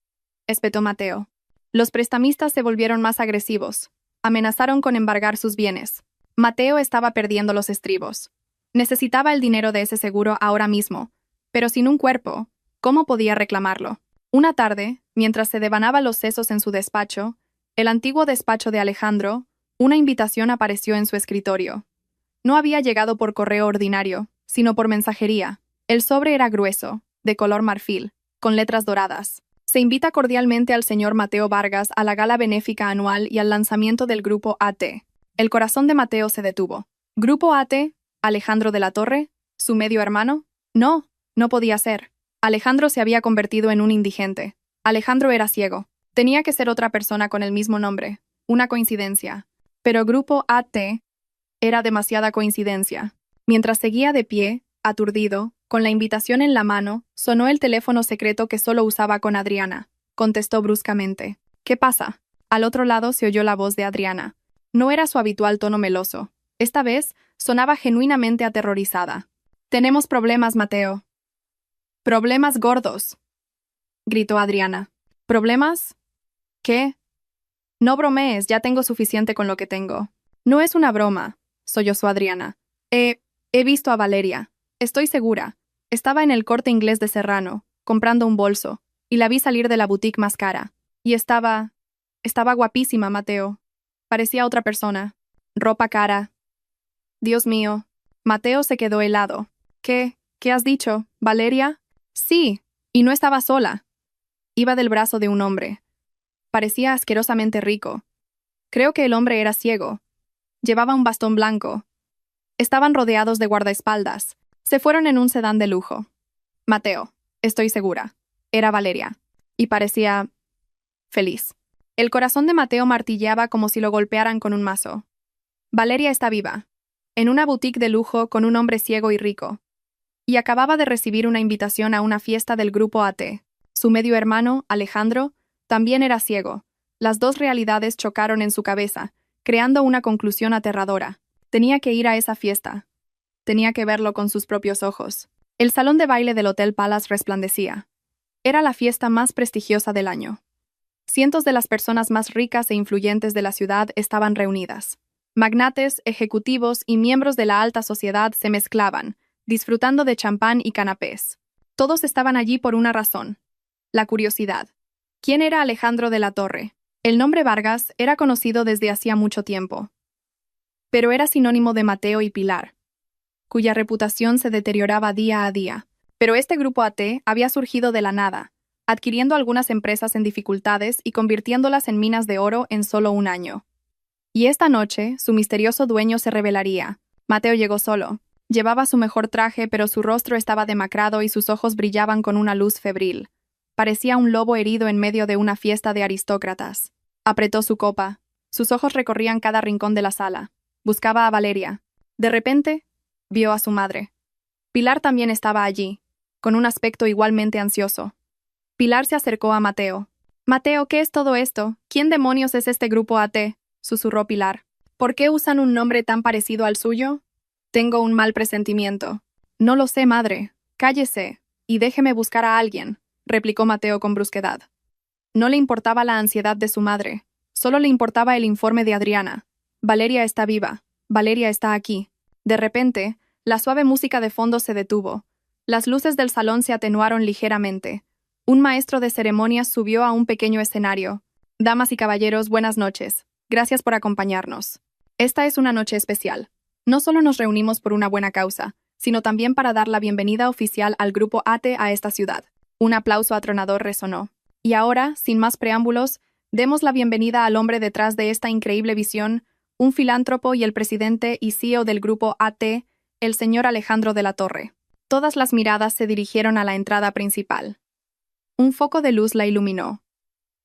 S1: espetó Mateo. Los prestamistas se volvieron más agresivos. Amenazaron con embargar sus bienes. Mateo estaba perdiendo los estribos. Necesitaba el dinero de ese seguro ahora mismo, pero sin un cuerpo, ¿cómo podía reclamarlo? Una tarde, mientras se devanaba los sesos en su despacho, el antiguo despacho de Alejandro, una invitación apareció en su escritorio. No había llegado por correo ordinario, sino por mensajería. El sobre era grueso, de color marfil, con letras doradas. Se invita cordialmente al señor Mateo Vargas a la gala benéfica anual y al lanzamiento del Grupo AT. El corazón de Mateo se detuvo. ¿Grupo AT? ¿Alejandro de la Torre? ¿Su medio hermano? No, no podía ser. Alejandro se había convertido en un indigente. Alejandro era ciego. Tenía que ser otra persona con el mismo nombre. Una coincidencia. Pero Grupo AT era demasiada coincidencia. Mientras seguía de pie, aturdido, con la invitación en la mano, sonó el teléfono secreto que solo usaba con Adriana. Contestó bruscamente. ¿Qué pasa? Al otro lado se oyó la voz de Adriana. No era su habitual tono meloso. Esta vez sonaba genuinamente aterrorizada. Tenemos problemas, Mateo. Problemas gordos, gritó Adriana. ¿Problemas? ¿Qué? No bromees, ya tengo suficiente con lo que tengo. No es una broma, sollozó Adriana. He visto a Valeria. Estoy segura. Estaba en el Corte Inglés de Serrano, comprando un bolso, y la vi salir de la boutique más cara. Y estaba guapísima, Mateo. Parecía otra persona. Ropa cara. Dios mío. Mateo se quedó helado. ¿Qué has dicho? ¿Valeria? Sí, y no estaba sola. Iba del brazo de un hombre. Parecía asquerosamente rico. Creo que el hombre era ciego. Llevaba un bastón blanco. Estaban rodeados de guardaespaldas. Se fueron en un sedán de lujo. Mateo, estoy segura. Era Valeria. Y parecía feliz. El corazón de Mateo martilleaba como si lo golpearan con un mazo. Valeria está viva. En una boutique de lujo con un hombre ciego y rico. Y acababa de recibir una invitación a una fiesta del Grupo AT. Su medio hermano, Alejandro, también era ciego. Las dos realidades chocaron en su cabeza, creando una conclusión aterradora. Tenía que ir a esa fiesta. Tenía que verlo con sus propios ojos. El salón de baile del Hotel Palace resplandecía. Era la fiesta más prestigiosa del año. Cientos de las personas más ricas e influyentes de la ciudad estaban reunidas. Magnates, ejecutivos y miembros de la alta sociedad se mezclaban, disfrutando de champán y canapés. Todos estaban allí por una razón: la curiosidad. ¿Quién era Alejandro de la Torre? El nombre Vargas era conocido desde hacía mucho tiempo, pero era sinónimo de Mateo y Pilar, cuya reputación se deterioraba día a día. Pero este grupo AT había surgido de la nada, adquiriendo algunas empresas en dificultades y convirtiéndolas en minas de oro en solo un año. Y esta noche, su misterioso dueño se revelaría. Mateo llegó solo. Llevaba su mejor traje, pero su rostro estaba demacrado y sus ojos brillaban con una luz febril. Parecía un lobo herido en medio de una fiesta de aristócratas. Apretó su copa. Sus ojos recorrían cada rincón de la sala. Buscaba a Valeria. De repente, vio a su madre. Pilar también estaba allí, con un aspecto igualmente ansioso. Pilar se acercó a Mateo. «Mateo, ¿qué es todo esto? ¿Quién demonios es este grupo AT?», susurró Pilar. «¿Por qué usan un nombre tan parecido al suyo? Tengo un mal presentimiento». «No lo sé, madre. Cállese y déjeme buscar a alguien», replicó Mateo con brusquedad. No le importaba la ansiedad de su madre, solo le importaba el informe de Adriana. «Valeria está viva. Valeria está aquí». De repente, la suave música de fondo se detuvo. Las luces del salón se atenuaron ligeramente. Un maestro de ceremonias subió a un pequeño escenario. «Damas y caballeros, buenas noches. Gracias por acompañarnos. Esta es una noche especial. No solo nos reunimos por una buena causa, sino también para dar la bienvenida oficial al grupo AT a esta ciudad». Un aplauso atronador resonó. «Y ahora, sin más preámbulos, demos la bienvenida al hombre detrás de esta increíble visión, un filántropo y el presidente y CEO del grupo AT, el señor Alejandro de la Torre». Todas las miradas se dirigieron a la entrada principal. Un foco de luz la iluminó.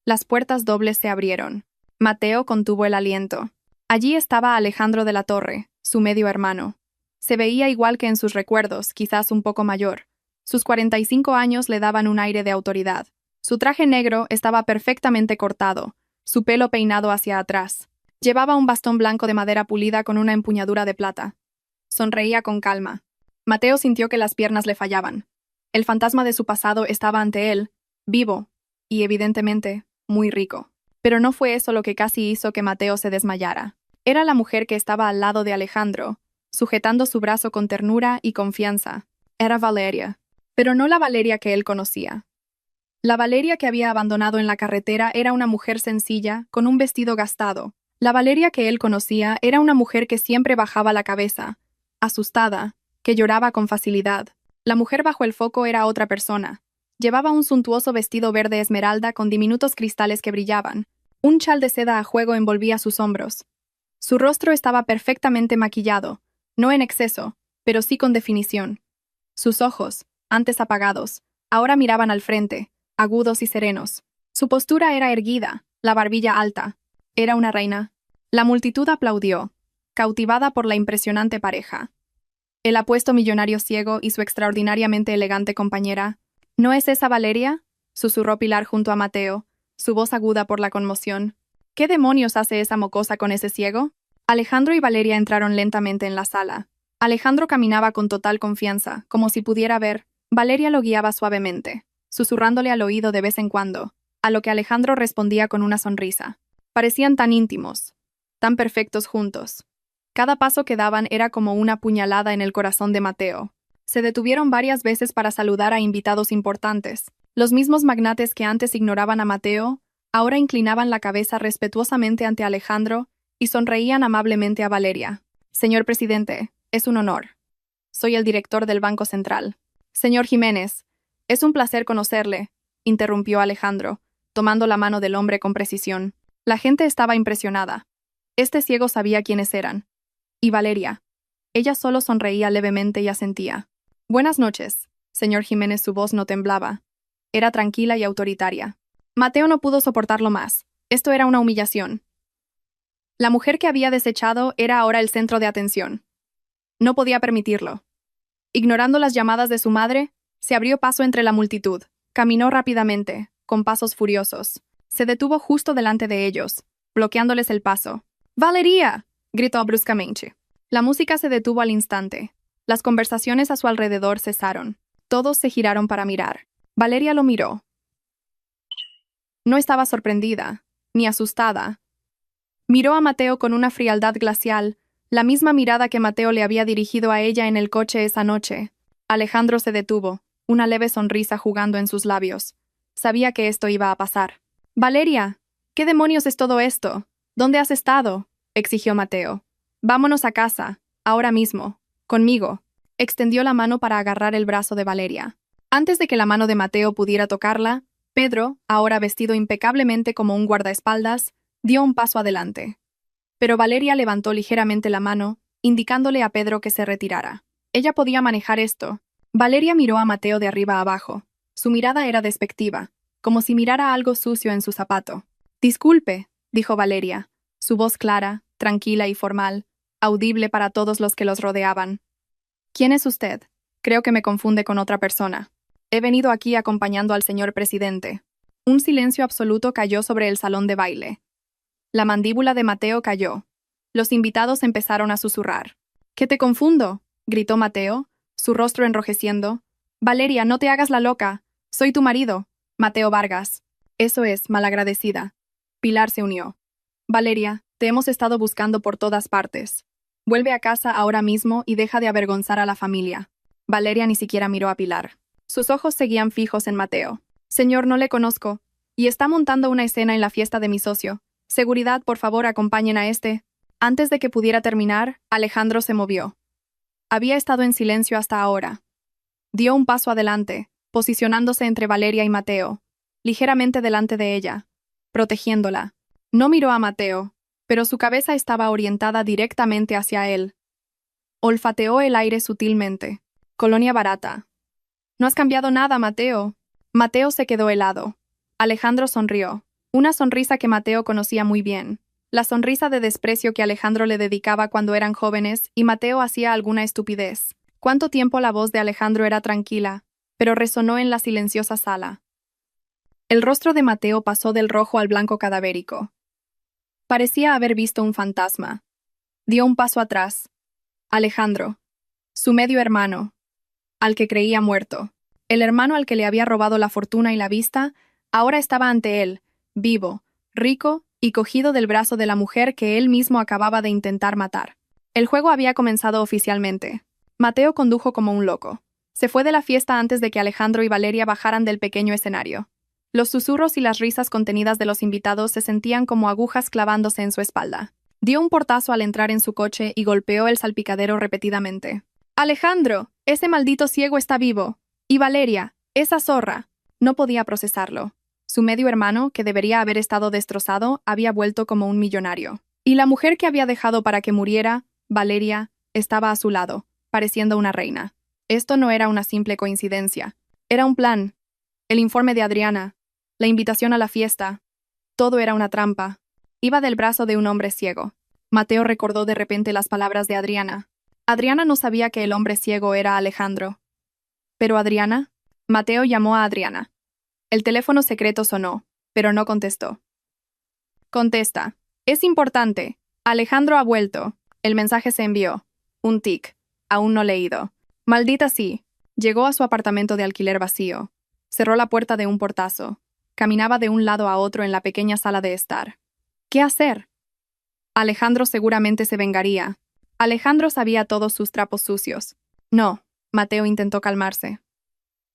S1: Las puertas dobles se abrieron. Mateo contuvo el aliento. Allí estaba Alejandro de la Torre, su medio hermano. Se veía igual que en sus recuerdos, quizás un poco mayor. Sus 45 años le daban un aire de autoridad. Su traje negro estaba perfectamente cortado, su pelo peinado hacia atrás. Llevaba un bastón blanco de madera pulida con una empuñadura de plata. Sonreía con calma. Mateo sintió que las piernas le fallaban. El fantasma de su pasado estaba ante él, vivo, y evidentemente, muy rico. Pero no fue eso lo que casi hizo que Mateo se desmayara. Era la mujer que estaba al lado de Alejandro, sujetando su brazo con ternura y confianza. Era Valeria, pero no la Valeria que él conocía. La Valeria que había abandonado en la carretera era una mujer sencilla, con un vestido gastado. La Valeria que él conocía era una mujer que siempre bajaba la cabeza, asustada, que lloraba con facilidad. La mujer bajo el foco era otra persona. Llevaba un suntuoso vestido verde esmeralda con diminutos cristales que brillaban. Un chal de seda a juego envolvía sus hombros. Su rostro estaba perfectamente maquillado, no en exceso, pero sí con definición. Sus ojos, antes apagados, ahora miraban al frente, agudos y serenos. Su postura era erguida, la barbilla alta. Era una reina. La multitud aplaudió, cautivada por la impresionante pareja. El apuesto millonario ciego y su extraordinariamente elegante compañera. «¿No es esa Valeria?», susurró Pilar junto a Mateo, su voz aguda por la conmoción. «¿Qué demonios hace esa mocosa con ese ciego?». Alejandro y Valeria entraron lentamente en la sala. Alejandro caminaba con total confianza, como si pudiera ver. Valeria lo guiaba suavemente, susurrándole al oído de vez en cuando, a lo que Alejandro respondía con una sonrisa. Parecían tan íntimos, tan perfectos juntos. Cada paso que daban era como una puñalada en el corazón de Mateo. Se detuvieron varias veces para saludar a invitados importantes. Los mismos magnates que antes ignoraban a Mateo, ahora inclinaban la cabeza respetuosamente ante Alejandro y sonreían amablemente a Valeria. «Señor presidente, es un honor. Soy el director del Banco Central». «Señor Jiménez, es un placer conocerle», interrumpió Alejandro, tomando la mano del hombre con precisión. La gente estaba impresionada. Este ciego sabía quiénes eran. Y Valeria. Ella solo sonreía levemente y asentía. «Buenas noches, señor Jiménez». Su voz no temblaba. Era tranquila y autoritaria. Mateo no pudo soportarlo más. Esto era una humillación. La mujer que había desechado era ahora el centro de atención. No podía permitirlo. Ignorando las llamadas de su madre, se abrió paso entre la multitud. Caminó rápidamente, con pasos furiosos. Se detuvo justo delante de ellos, bloqueándoles el paso. «¡Valeria!», gritó bruscamente. La música se detuvo al instante. Las conversaciones a su alrededor cesaron. Todos se giraron para mirar. Valeria lo miró. No estaba sorprendida, ni asustada. Miró a Mateo con una frialdad glacial, la misma mirada que Mateo le había dirigido a ella en el coche esa noche. Alejandro se detuvo, una leve sonrisa jugando en sus labios. Sabía que esto iba a pasar. «Valeria, ¿qué demonios es todo esto? ¿Dónde has estado?», exigió Mateo. «Vámonos a casa, ahora mismo, conmigo». Extendió la mano para agarrar el brazo de Valeria. Antes de que la mano de Mateo pudiera tocarla, Pedro, ahora vestido impecablemente como un guardaespaldas, dio un paso adelante. Pero Valeria levantó ligeramente la mano, indicándole a Pedro que se retirara. Ella podía manejar esto. Valeria miró a Mateo de arriba a abajo. Su mirada era despectiva, como si mirara algo sucio en su zapato. «Disculpe», dijo Valeria, su voz clara, tranquila y formal, audible para todos los que los rodeaban. «¿Quién es usted? Creo que me confunde con otra persona. He venido aquí acompañando al señor presidente». Un silencio absoluto cayó sobre el salón de baile. La mandíbula de Mateo cayó. Los invitados empezaron a susurrar. «¿Qué te confundo?», gritó Mateo, su rostro enrojeciendo. «Valeria, no te hagas la loca. Soy tu marido, Mateo Vargas». «Eso es, malagradecida». Pilar se unió. «Valeria, te hemos estado buscando por todas partes. Vuelve a casa ahora mismo y deja de avergonzar a la familia». Valeria ni siquiera miró a Pilar. Sus ojos seguían fijos en Mateo. «Señor, no le conozco. Y está montando una escena en la fiesta de mi socio. Seguridad, por favor, acompañen a este». Antes de que pudiera terminar, Alejandro se movió. Había estado en silencio hasta ahora. Dio un paso adelante, posicionándose entre Valeria y Mateo, ligeramente delante de ella, protegiéndola. No miró a Mateo, pero su cabeza estaba orientada directamente hacia él. Olfateó el aire sutilmente. «Colonia barata». «No has cambiado nada, Mateo». Mateo se quedó helado. Alejandro sonrió. Una sonrisa que Mateo conocía muy bien. La sonrisa de desprecio que Alejandro le dedicaba cuando eran jóvenes y Mateo hacía alguna estupidez. Cuánto tiempo la voz de Alejandro era tranquila, pero resonó en la silenciosa sala. El rostro de Mateo pasó del rojo al blanco cadavérico. Parecía haber visto un fantasma. Dio un paso atrás. Alejandro, su medio hermano, al que creía muerto. El hermano al que le había robado la fortuna y la vista, ahora estaba ante él, vivo, rico y cogido del brazo de la mujer que él mismo acababa de intentar matar. El juego había comenzado oficialmente. Mateo condujo como un loco. Se fue de la fiesta antes de que Alejandro y Valeria bajaran del pequeño escenario. Los susurros y las risas contenidas de los invitados se sentían como agujas clavándose en su espalda. Dio un portazo al entrar en su coche y golpeó el salpicadero repetidamente. «Alejandro, ese maldito ciego está vivo. Y Valeria, esa zorra». No podía procesarlo. Su medio hermano, que debería haber estado destrozado, había vuelto como un millonario. Y la mujer que había dejado para que muriera, Valeria, estaba a su lado, pareciendo una reina. Esto no era una simple coincidencia. Era un plan. El informe de Adriana, la invitación a la fiesta. Todo era una trampa. Iba del brazo de un hombre ciego. Mateo recordó de repente las palabras de Adriana. Adriana no sabía que el hombre ciego era Alejandro. ¿Pero Adriana? Mateo llamó a Adriana. El teléfono secreto sonó, pero no contestó. «Contesta. Es importante. Alejandro ha vuelto». El mensaje se envió. Un tic. Aún no leído. Maldita sí. Llegó a su apartamento de alquiler vacío. Cerró la puerta de un portazo. Caminaba de un lado a otro en la pequeña sala de estar. ¿Qué hacer? Alejandro seguramente se vengaría. Alejandro sabía todos sus trapos sucios. No, Mateo intentó calmarse.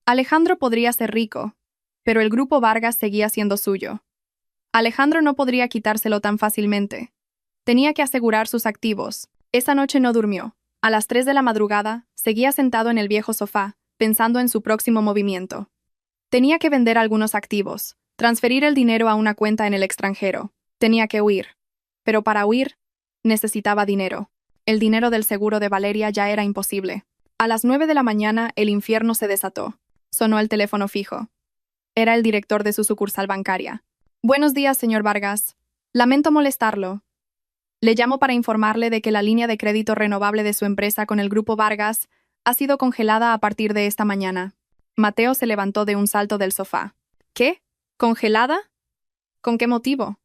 S1: Alejandro podría ser rico, pero el grupo Vargas seguía siendo suyo. Alejandro no podría quitárselo tan fácilmente. Tenía que asegurar sus activos. Esa noche no durmió. A las 3 de la madrugada, seguía sentado en el viejo sofá, pensando en su próximo movimiento. Tenía que vender algunos activos, transferir el dinero a una cuenta en el extranjero. Tenía que huir. Pero para huir, necesitaba dinero. El dinero del seguro de Valeria ya era imposible. A las 9 de la mañana, el infierno se desató. Sonó el teléfono fijo. Era el director de su sucursal bancaria. «Buenos días, señor Vargas. Lamento molestarlo. Le llamo para informarle de que la línea de crédito renovable de su empresa con el grupo Vargas ha sido congelada a partir de esta mañana». Mateo se levantó de un salto del sofá. «¿Qué? ¿Congelada? ¿Con qué motivo?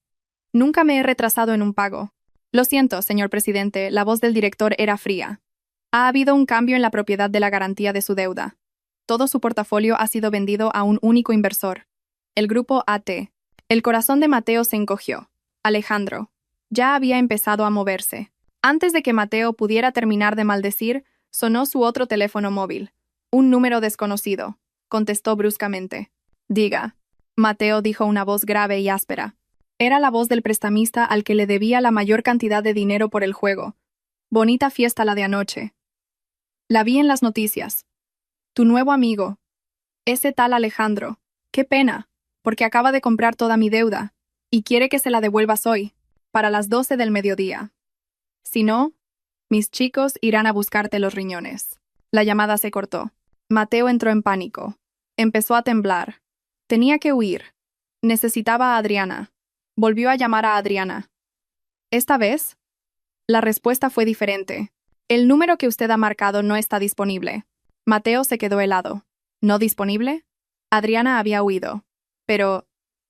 S1: Nunca me he retrasado en un pago». «Lo siento, señor presidente», la voz del director era fría. «Ha habido un cambio en la propiedad de la garantía de su deuda. Todo su portafolio ha sido vendido a un único inversor, el grupo AT». El corazón de Mateo se encogió. «Alejandro, Ya había empezado a moverse. Antes de que Mateo pudiera terminar de maldecir, sonó su otro teléfono móvil. Un número desconocido. Contestó bruscamente. Diga. Mateo dijo una voz grave y áspera. Era la voz del prestamista al que le debía la mayor cantidad de dinero por el juego. Bonita fiesta la de anoche. La vi en las noticias. Tu nuevo amigo. Ese tal Alejandro. Qué pena, porque acaba de comprar toda mi deuda, y quiere que se la devuelvas hoy, para las 12 del mediodía. Si no, mis chicos irán a buscarte los riñones. La llamada se cortó. Mateo entró en pánico. Empezó a temblar. Tenía que huir. Necesitaba a Adriana. Volvió a llamar a Adriana. ¿Esta vez? La respuesta fue diferente. El número que usted ha marcado no está disponible. Mateo se quedó helado. ¿No disponible? Adriana había huido. Pero,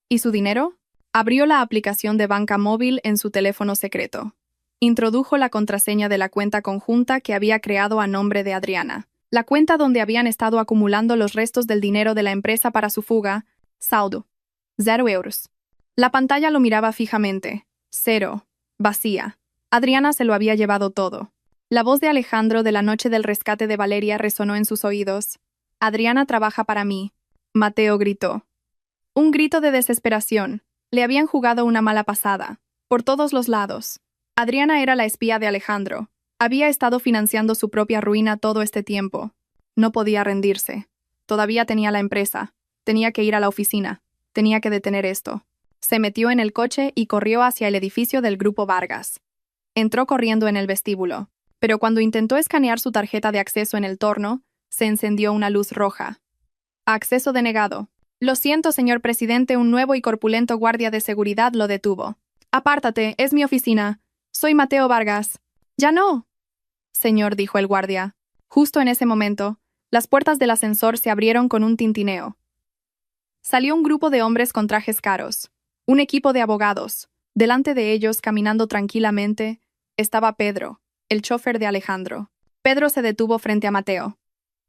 S1: ¿y su dinero? Abrió la aplicación de banca móvil en su teléfono secreto. Introdujo la contraseña de la cuenta conjunta que había creado a nombre de Adriana. La cuenta donde habían estado acumulando los restos del dinero de la empresa para su fuga. Saldo. 0 euros. La pantalla lo miraba fijamente. 0. Vacía. Adriana se lo había llevado todo. La voz de Alejandro de la noche del rescate de Valeria resonó en sus oídos. Adriana trabaja para mí. Mateo gritó. Un grito de desesperación. Le habían jugado una mala pasada. Por todos los lados. Adriana era la espía de Alejandro. Había estado financiando su propia ruina todo este tiempo. No podía rendirse. Todavía tenía la empresa. Tenía que ir a la oficina. Tenía que detener esto. Se metió en el coche y corrió hacia el edificio del Grupo Vargas. Entró corriendo en el vestíbulo, pero cuando intentó escanear su tarjeta de acceso en el torno, se encendió una luz roja. Acceso denegado. Lo siento, señor presidente, un nuevo y corpulento guardia de seguridad lo detuvo. Apártate, es mi oficina. Soy Mateo Vargas. Ya no. Señor, dijo el guardia. Justo en ese momento, las puertas del ascensor se abrieron con un tintineo. Salió un grupo de hombres con trajes caros. Un equipo de abogados. Delante de ellos, caminando tranquilamente, estaba Pedro, el chofer de Alejandro. Pedro se detuvo frente a Mateo.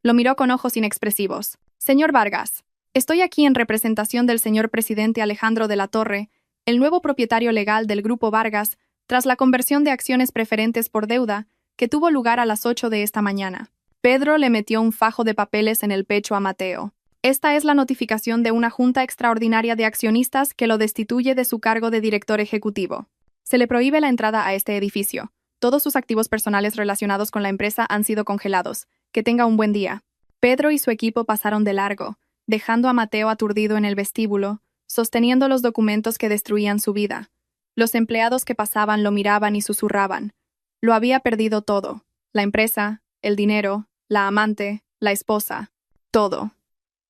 S1: Lo miró con ojos inexpresivos. Señor Vargas, estoy aquí en representación del señor presidente Alejandro de la Torre, el nuevo propietario legal del Grupo Vargas, tras la conversión de acciones preferentes por deuda, que tuvo lugar a las 8 de esta mañana. Pedro le metió un fajo de papeles en el pecho a Mateo. Esta es la notificación de una junta extraordinaria de accionistas que lo destituye de su cargo de director ejecutivo. Se le prohíbe la entrada a este edificio. Todos sus activos personales relacionados con la empresa han sido congelados. Que tenga un buen día. Pedro y su equipo pasaron de largo, dejando a Mateo aturdido en el vestíbulo, sosteniendo los documentos que destruían su vida. Los empleados que pasaban lo miraban y susurraban. Lo había perdido todo. La empresa, el dinero, la amante, la esposa. Todo.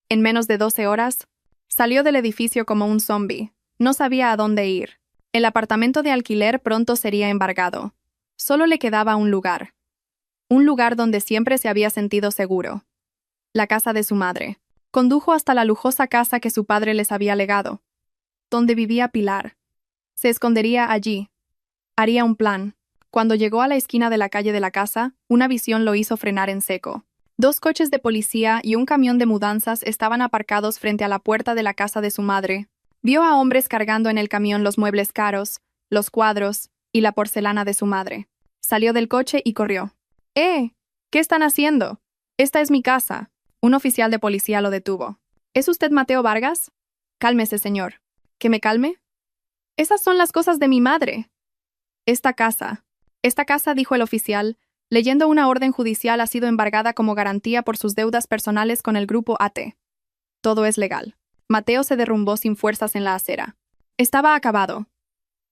S1: En menos de 12 horas, salió del edificio como un zombi. No sabía a dónde ir. El apartamento de alquiler pronto sería embargado. Solo le quedaba un lugar. Un lugar donde siempre se había sentido seguro. La casa de su madre. Condujo hasta la lujosa casa que su padre les había legado. Donde vivía Pilar. Se escondería allí. Haría un plan. Cuando llegó a la esquina de la calle de la casa, una visión lo hizo frenar en seco. 2 coches de policía y un camión de mudanzas estaban aparcados frente a la puerta de la casa de su madre. Vio a hombres cargando en el camión los muebles caros, los cuadros y la porcelana de su madre. Salió del coche y corrió. ¿Qué están haciendo? Esta es mi casa. Un oficial de policía lo detuvo. ¿Es usted Mateo Vargas? Cálmese, señor. ¿Que me calme? Esas son las cosas de mi madre. Esta casa, dijo el oficial, leyendo una orden judicial, ha sido embargada como garantía por sus deudas personales con el grupo AT. Todo es legal. Mateo se derrumbó sin fuerzas en la acera. Estaba acabado.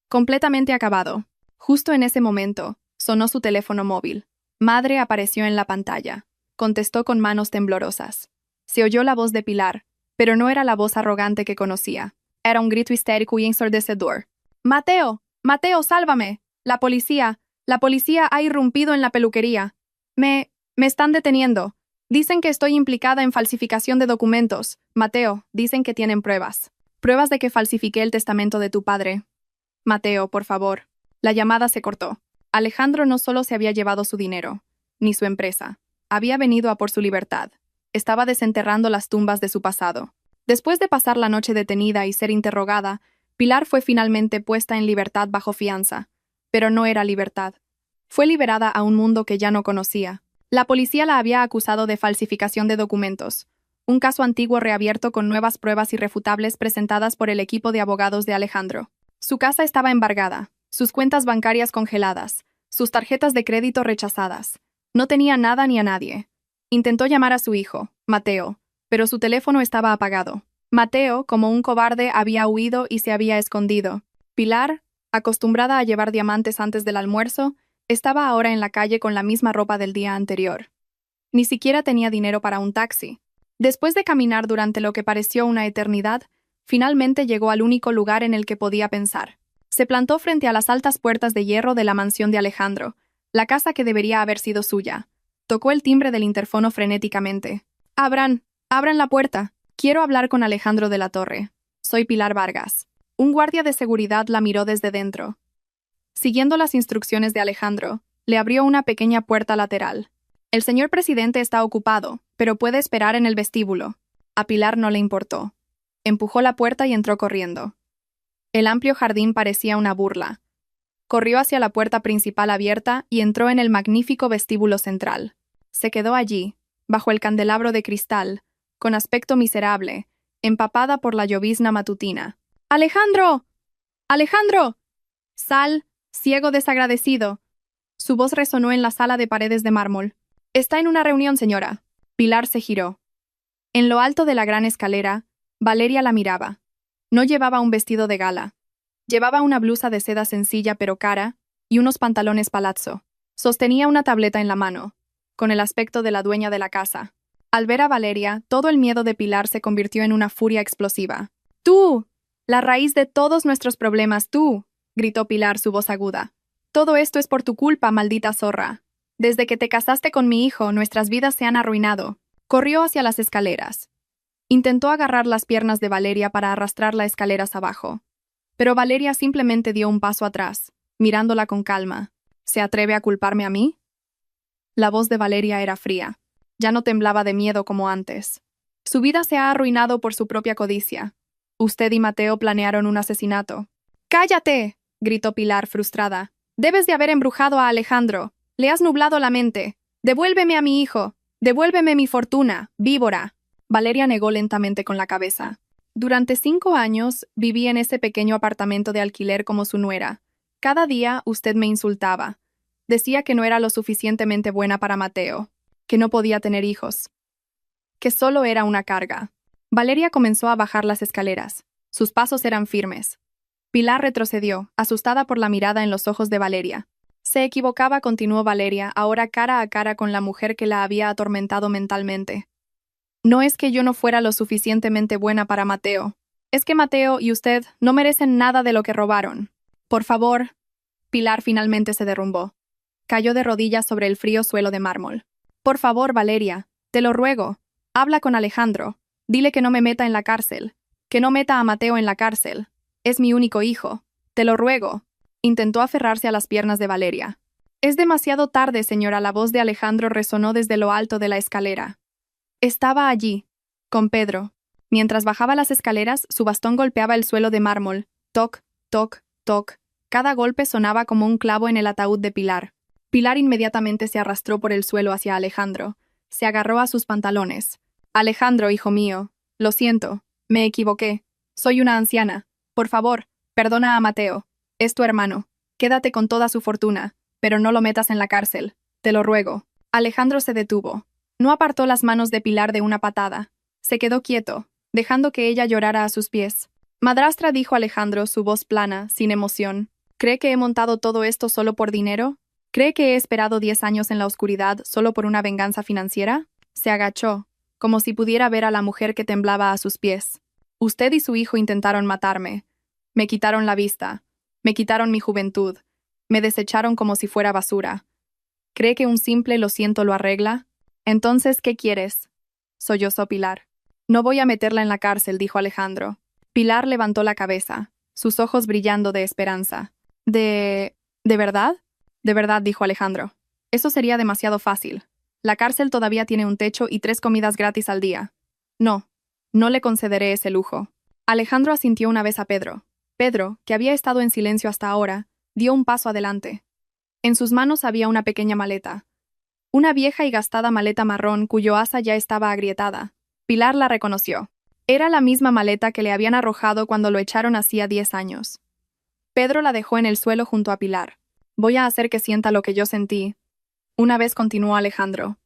S1: Completamente acabado. Justo en ese momento, sonó su teléfono móvil. Madre apareció en la pantalla. Contestó con manos temblorosas. Se oyó la voz de Pilar, pero no era la voz arrogante que conocía. Era un grito histérico y ensordecedor. ¡Mateo! ¡Mateo, sálvame! La policía ha irrumpido en la peluquería. Me están deteniendo. Dicen que estoy implicada en falsificación de documentos. Mateo, dicen que tienen pruebas. Pruebas de que falsifiqué el testamento de tu padre. Mateo, por favor. La llamada se cortó. Alejandro no solo se había llevado su dinero, ni su empresa. Había venido a por su libertad. Estaba desenterrando las tumbas de su pasado. Después de pasar la noche detenida y ser interrogada, Pilar fue finalmente puesta en libertad bajo fianza. pero no era libertad. Fue liberada a un mundo que ya no conocía. La policía la había acusado de falsificación de documentos, un caso antiguo reabierto con nuevas pruebas irrefutables presentadas por el equipo de abogados de Alejandro. Su casa estaba embargada, sus cuentas bancarias congeladas, sus tarjetas de crédito rechazadas. No tenía nada ni a nadie. Intentó llamar a su hijo, Mateo, pero su teléfono estaba apagado. Mateo, como un cobarde, había huido y se había escondido. Pilar, acostumbrada a llevar diamantes antes del almuerzo, estaba ahora en la calle con la misma ropa del día anterior. Ni siquiera tenía dinero para un taxi. Después de caminar durante lo que pareció una eternidad, finalmente llegó al único lugar en el que podía pensar. Se plantó frente a las altas puertas de hierro de la mansión de Alejandro, la casa que debería haber sido suya. Tocó el timbre del interfono frenéticamente. «Abran, abran la puerta. Quiero hablar con Alejandro de la Torre. Soy Pilar Vargas». Un guardia de seguridad la miró desde dentro. Siguiendo las instrucciones de Alejandro, le abrió una pequeña puerta lateral. «El señor presidente está ocupado, pero puede esperar en el vestíbulo». A Pilar no le importó. Empujó la puerta y entró corriendo. El amplio jardín parecía una burla. Corrió hacia la puerta principal abierta y entró en el magnífico vestíbulo central. Se quedó allí, bajo el candelabro de cristal, con aspecto miserable, empapada por la llovizna matutina. «¡Alejandro! ¡Alejandro! Sal, ciego desagradecido». Su voz resonó en la sala de paredes de mármol. «Está en una reunión, señora». Pilar se giró. En lo alto de la gran escalera, Valeria la miraba. No llevaba un vestido de gala. Llevaba una blusa de seda sencilla pero cara y unos pantalones palazzo. Sostenía una tableta en la mano, con el aspecto de la dueña de la casa. Al ver a Valeria, todo el miedo de Pilar se convirtió en una furia explosiva. «¡Tú! La raíz de todos nuestros problemas, tú», gritó Pilar, su voz aguda. «Todo esto es por tu culpa, maldita zorra. Desde que te casaste con mi hijo, nuestras vidas se han arruinado». Corrió hacia las escaleras. Intentó agarrar las piernas de Valeria para arrastrarla escaleras abajo. Pero Valeria simplemente dio un paso atrás, mirándola con calma. «¿Se atreve a culparme a mí?». La voz de Valeria era fría. Ya no temblaba de miedo como antes. «Su vida se ha arruinado por su propia codicia. Usted y Mateo planearon un asesinato». «¡Cállate!», gritó Pilar, frustrada. «Debes de haber embrujado a Alejandro. Le has nublado la mente. Devuélveme a mi hijo. Devuélveme mi fortuna, víbora». Valeria negó lentamente con la cabeza. «Durante 5 años viví en ese pequeño apartamento de alquiler como su nuera. Cada día usted me insultaba. Decía que no era lo suficientemente buena para Mateo, que no podía tener hijos, que solo era una carga». Valeria comenzó a bajar las escaleras. Sus pasos eran firmes. Pilar retrocedió, asustada por la mirada en los ojos de Valeria. Se equivocaba, continuó Valeria, ahora cara a cara con la mujer que la había atormentado mentalmente. «No es que yo no fuera lo suficientemente buena para Mateo. Es que Mateo y usted no merecen nada de lo que robaron. Por favor». Pilar finalmente se derrumbó. Cayó de rodillas sobre el frío suelo de mármol. «Por favor, Valeria, te lo ruego. Habla con Alejandro. Dile que no me meta en la cárcel. Que no meta a Mateo en la cárcel. Es mi único hijo. Te lo ruego». Intentó aferrarse a las piernas de Valeria. «Es demasiado tarde, señora». La voz de Alejandro resonó desde lo alto de la escalera. Estaba allí, con Pedro. Mientras bajaba las escaleras, su bastón golpeaba el suelo de mármol. Toc, toc, toc. Cada golpe sonaba como un clavo en el ataúd de Pilar. Pilar inmediatamente se arrastró por el suelo hacia Alejandro. Se agarró a sus pantalones. «Alejandro, hijo mío. Lo siento. Me equivoqué. Soy una anciana. Por favor, perdona a Mateo. Es tu hermano. Quédate con toda su fortuna, pero no lo metas en la cárcel. Te lo ruego». Alejandro se detuvo. No apartó las manos de Pilar de una patada. Se quedó quieto, dejando que ella llorara a sus pies. «Madrastra», dijo Alejandro, su voz plana, sin emoción. «¿Cree que he montado todo esto solo por dinero? ¿Cree que he esperado 10 años en la oscuridad solo por una venganza financiera?» Se agachó, como si pudiera ver a la mujer que temblaba a sus pies. «Usted y su hijo intentaron matarme. Me quitaron la vista. Me quitaron mi juventud. Me desecharon como si fuera basura. ¿Cree que un simple lo siento lo arregla? Entonces, ¿qué quieres?», sollozó Pilar. «No voy a meterla en la cárcel», dijo Alejandro. Pilar levantó la cabeza, sus ojos brillando de esperanza. ¿De verdad?» «De verdad», dijo Alejandro. «Eso sería demasiado fácil. La cárcel todavía tiene un techo y 3 comidas gratis al día. No le concederé ese lujo». Alejandro asintió una vez a Pedro. Pedro, que había estado en silencio hasta ahora, Dio un paso adelante. En sus manos había una pequeña maleta. Una vieja y gastada maleta marrón cuyo asa ya estaba agrietada. Pilar la reconoció. Era la misma maleta que le habían arrojado cuando lo echaron hacía 10 años. Pedro la dejó en el suelo junto a Pilar. Voy a hacer que sienta lo que yo sentí. Una vez continuó Alejandro.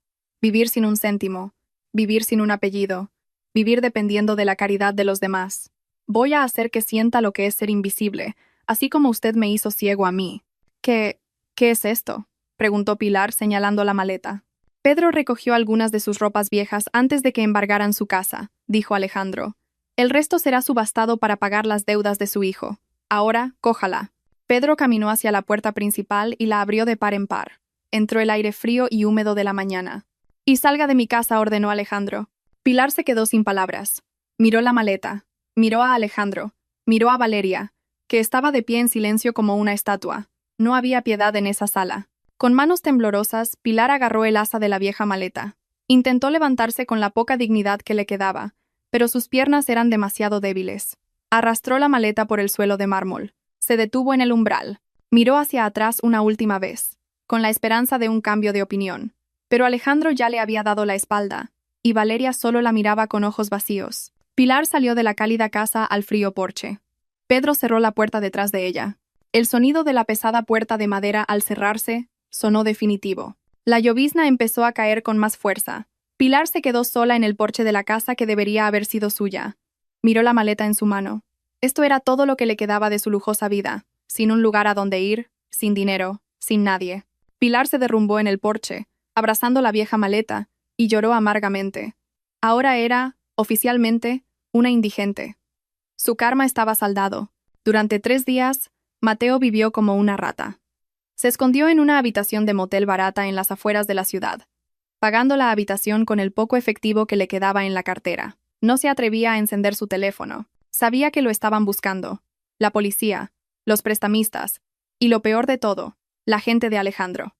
S1: Vivir sin un céntimo. Vivir sin un apellido. Vivir dependiendo de la caridad de los demás. Voy a hacer que sienta lo que es ser invisible, así como usted me hizo ciego a mí. ¿Qué es esto?, preguntó Pilar señalando la maleta. Pedro recogió algunas de sus ropas viejas antes de que embargaran su casa, dijo Alejandro. El resto será subastado para pagar las deudas de su hijo. Ahora, cójala. Pedro caminó hacia la puerta principal y la abrió de par en par. Entró el aire frío y húmedo de la mañana. Y salga de mi casa, ordenó Alejandro. Pilar se quedó sin palabras. Miró la maleta. Miró a Alejandro. Miró a Valeria, que estaba de pie en silencio como una estatua. No había piedad en esa sala. Con manos temblorosas, Pilar agarró el asa de la vieja maleta. Intentó levantarse con la poca dignidad que le quedaba, pero sus piernas eran demasiado débiles. Arrastró la maleta por el suelo de mármol. Se detuvo en el umbral. Miró hacia atrás una última vez, con la esperanza de un cambio de opinión. Pero Alejandro ya le había dado la espalda, y Valeria solo la miraba con ojos vacíos. Pilar salió de la cálida casa al frío porche. Pedro cerró la puerta detrás de ella. El sonido de la pesada puerta de madera al cerrarse sonó definitivo. La llovizna empezó a caer con más fuerza. Pilar se quedó sola en el porche de la casa que debería haber sido suya. Miró la maleta en su mano. Esto era todo lo que le quedaba de su lujosa vida, sin un lugar a donde ir, sin dinero, sin nadie. Pilar se derrumbó en el porche, abrazando la vieja maleta, y lloró amargamente. Ahora era, oficialmente, una indigente. Su karma estaba saldado. Durante 3 días, Mateo vivió como una rata. Se escondió en una habitación de motel barata en las afueras de la ciudad, pagando la habitación con el poco efectivo que le quedaba en la cartera. No se atrevía a encender su teléfono. Sabía que lo estaban buscando. La policía, los prestamistas, y lo peor de todo, la gente de Alejandro.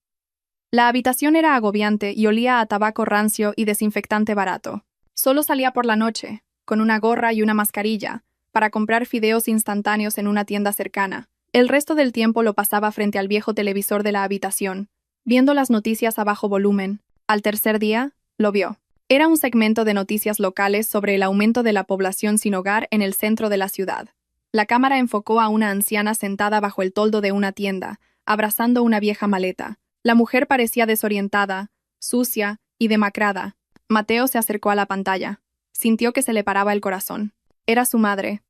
S1: La habitación era agobiante y olía a tabaco rancio y desinfectante barato. Solo salía por la noche, con una gorra y una mascarilla, para comprar fideos instantáneos en una tienda cercana. El resto del tiempo lo pasaba frente al viejo televisor de la habitación, viendo las noticias a bajo volumen. Al tercer día, lo vio. Era un segmento de noticias locales sobre el aumento de la población sin hogar en el centro de la ciudad. La cámara enfocó a una anciana sentada bajo el toldo de una tienda, abrazando una vieja maleta. La mujer parecía desorientada, sucia y demacrada. Mateo se acercó a la pantalla. Sintió que se le paraba el corazón. Era su madre,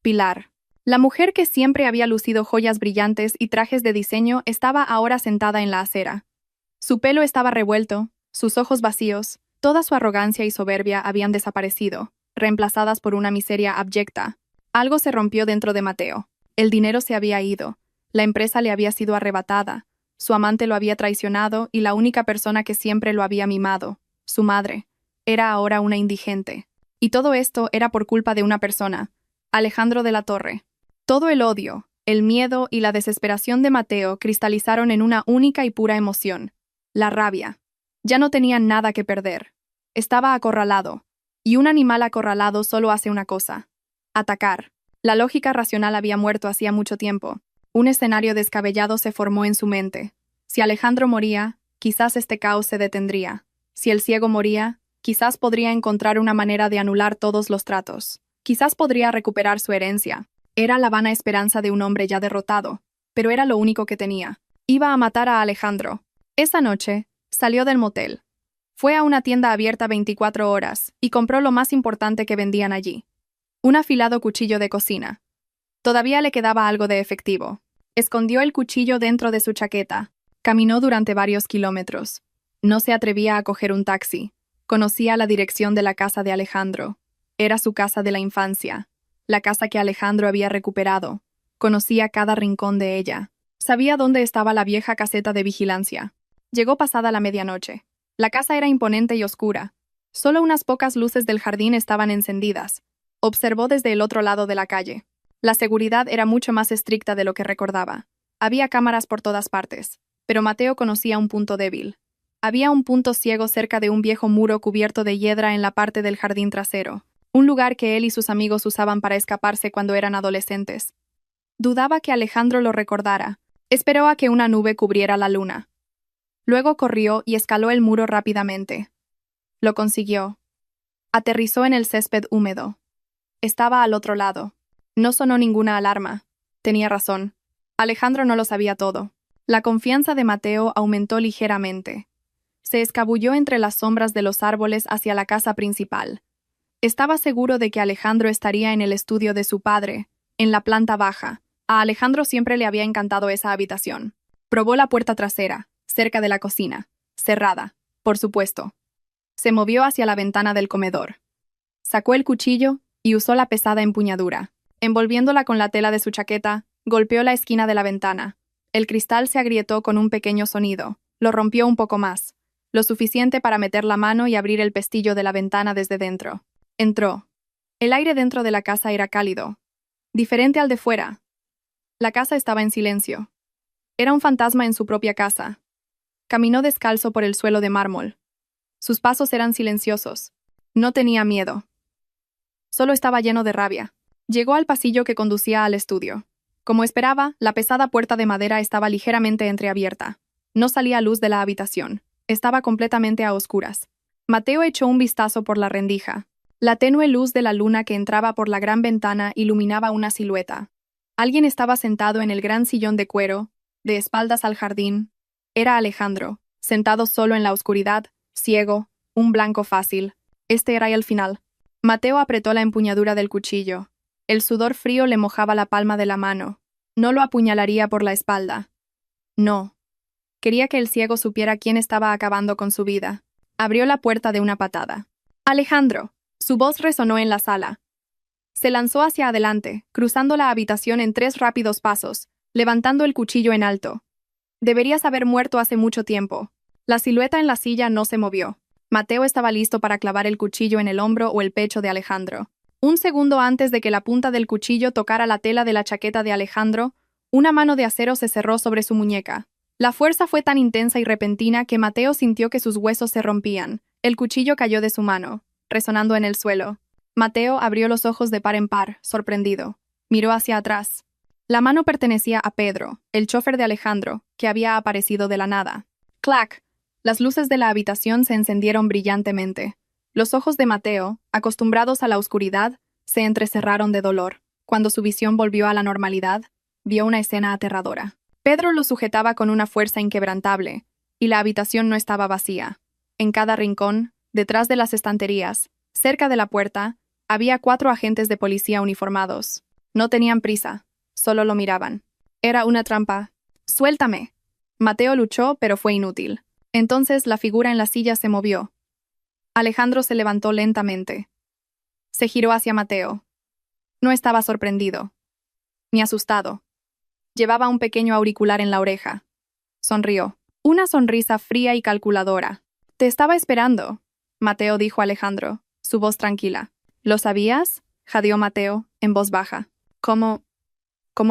S1: Pilar. La mujer que siempre había lucido joyas brillantes y trajes de diseño estaba ahora sentada en la acera. Su pelo estaba revuelto, sus ojos vacíos, toda su arrogancia y soberbia habían desaparecido, reemplazadas por una miseria abyecta. Algo se rompió dentro de Mateo. El dinero se había ido, la empresa le había sido arrebatada, su amante lo había traicionado y la única persona que siempre lo había mimado, su madre, era ahora una indigente. Y todo esto era por culpa de una persona, Alejandro de la Torre. Todo el odio, el miedo y la desesperación de Mateo cristalizaron en una única y pura emoción, la rabia. Ya no tenía nada que perder. Estaba acorralado, y un animal acorralado solo hace una cosa: atacar. La lógica racional había muerto hacía mucho tiempo. Un escenario descabellado se formó en su mente. Si Alejandro moría, quizás este caos se detendría. Si el ciego moría, quizás podría encontrar una manera de anular todos los tratos. Quizás podría recuperar su herencia. Era la vana esperanza de un hombre ya derrotado, pero era lo único que tenía. Iba a matar a Alejandro. Esa noche, salió del motel. Fue a una tienda abierta 24 horas y compró lo más importante que vendían allí: un afilado cuchillo de cocina. Todavía le quedaba algo de efectivo. Escondió el cuchillo dentro de su chaqueta. Caminó durante varios kilómetros. No se atrevía a coger un taxi. Conocía la dirección de la casa de Alejandro. Era su casa de la infancia. La casa que Alejandro había recuperado. Conocía cada rincón de ella. Sabía dónde estaba la vieja caseta de vigilancia. Llegó pasada la medianoche. La casa era imponente y oscura. Solo unas pocas luces del jardín estaban encendidas. Observó desde el otro lado de la calle. La seguridad era mucho más estricta de lo que recordaba. Había cámaras por todas partes. Pero Mateo conocía un punto débil. Había un punto ciego cerca de un viejo muro cubierto de hiedra en la parte del jardín trasero. Un lugar que él y sus amigos usaban para escaparse cuando eran adolescentes. Dudaba que Alejandro lo recordara. Esperó a que una nube cubriera la luna. Luego corrió y escaló el muro rápidamente. Lo consiguió. Aterrizó en el césped húmedo. Estaba al otro lado. No sonó ninguna alarma. Tenía razón. Alejandro no lo sabía todo. La confianza de Mateo aumentó ligeramente. Se escabulló entre las sombras de los árboles hacia la casa principal. Estaba seguro de que Alejandro estaría en el estudio de su padre, en la planta baja. A Alejandro siempre le había encantado esa habitación. Probó la puerta trasera, cerca de la cocina, cerrada, por supuesto. Se movió hacia la ventana del comedor. Sacó el cuchillo y usó la pesada empuñadura. Envolviéndola con la tela de su chaqueta, golpeó la esquina de la ventana. El cristal se agrietó con un pequeño sonido. Lo rompió un poco más, lo suficiente para meter la mano y abrir el pestillo de la ventana desde dentro. Entró. El aire dentro de la casa era cálido, diferente al de fuera. La casa estaba en silencio. Era un fantasma en su propia casa. Caminó descalzo por el suelo de mármol. Sus pasos eran silenciosos. No tenía miedo. Solo estaba lleno de rabia. Llegó al pasillo que conducía al estudio. Como esperaba, la pesada puerta de madera estaba ligeramente entreabierta. No salía luz de la habitación. Estaba completamente a oscuras. Mateo echó un vistazo por la rendija. La tenue luz de la luna que entraba por la gran ventana iluminaba una silueta. Alguien estaba sentado en el gran sillón de cuero, de espaldas al jardín. Era Alejandro, sentado solo en la oscuridad, ciego, un blanco fácil. Este era el final. Mateo apretó la empuñadura del cuchillo. El sudor frío le mojaba la palma de la mano. No lo apuñalaría por la espalda. No. Quería que el ciego supiera quién estaba acabando con su vida. Abrió la puerta de una patada. ¡Alejandro! Su voz resonó en la sala. Se lanzó hacia adelante, cruzando la habitación en 3 rápidos pasos, levantando el cuchillo en alto. Deberías haber muerto hace mucho tiempo. La silueta en la silla no se movió. Mateo estaba listo para clavar el cuchillo en el hombro o el pecho de Alejandro. Un segundo antes de que la punta del cuchillo tocara la tela de la chaqueta de Alejandro, una mano de acero se cerró sobre su muñeca. La fuerza fue tan intensa y repentina que Mateo sintió que sus huesos se rompían. El cuchillo cayó de su mano, resonando en el suelo. Mateo abrió los ojos de par en par, sorprendido. Miró hacia atrás. La mano pertenecía a Pedro, el chofer de Alejandro, que había aparecido de la nada. ¡Clac! Las luces de la habitación se encendieron brillantemente. Los ojos de Mateo, acostumbrados a la oscuridad, se entrecerraron de dolor. Cuando su visión volvió a la normalidad, vio una escena aterradora. Pedro lo sujetaba con una fuerza inquebrantable, y la habitación no estaba vacía. En cada rincón, detrás de las estanterías, cerca de la puerta, había 4 agentes de policía uniformados. No tenían prisa, solo lo miraban. Era una trampa. ¡Suéltame! Mateo luchó, pero fue inútil. Entonces la figura en la silla se movió. Alejandro se levantó lentamente. Se giró hacia Mateo. No estaba sorprendido, ni asustado. Llevaba un pequeño auricular en la oreja. Sonrió. Una sonrisa fría y calculadora. «Te estaba esperando», Mateo dijo a Alejandro, su voz tranquila. «¿Lo sabías?», jadeó Mateo, en voz baja. «¿Cómo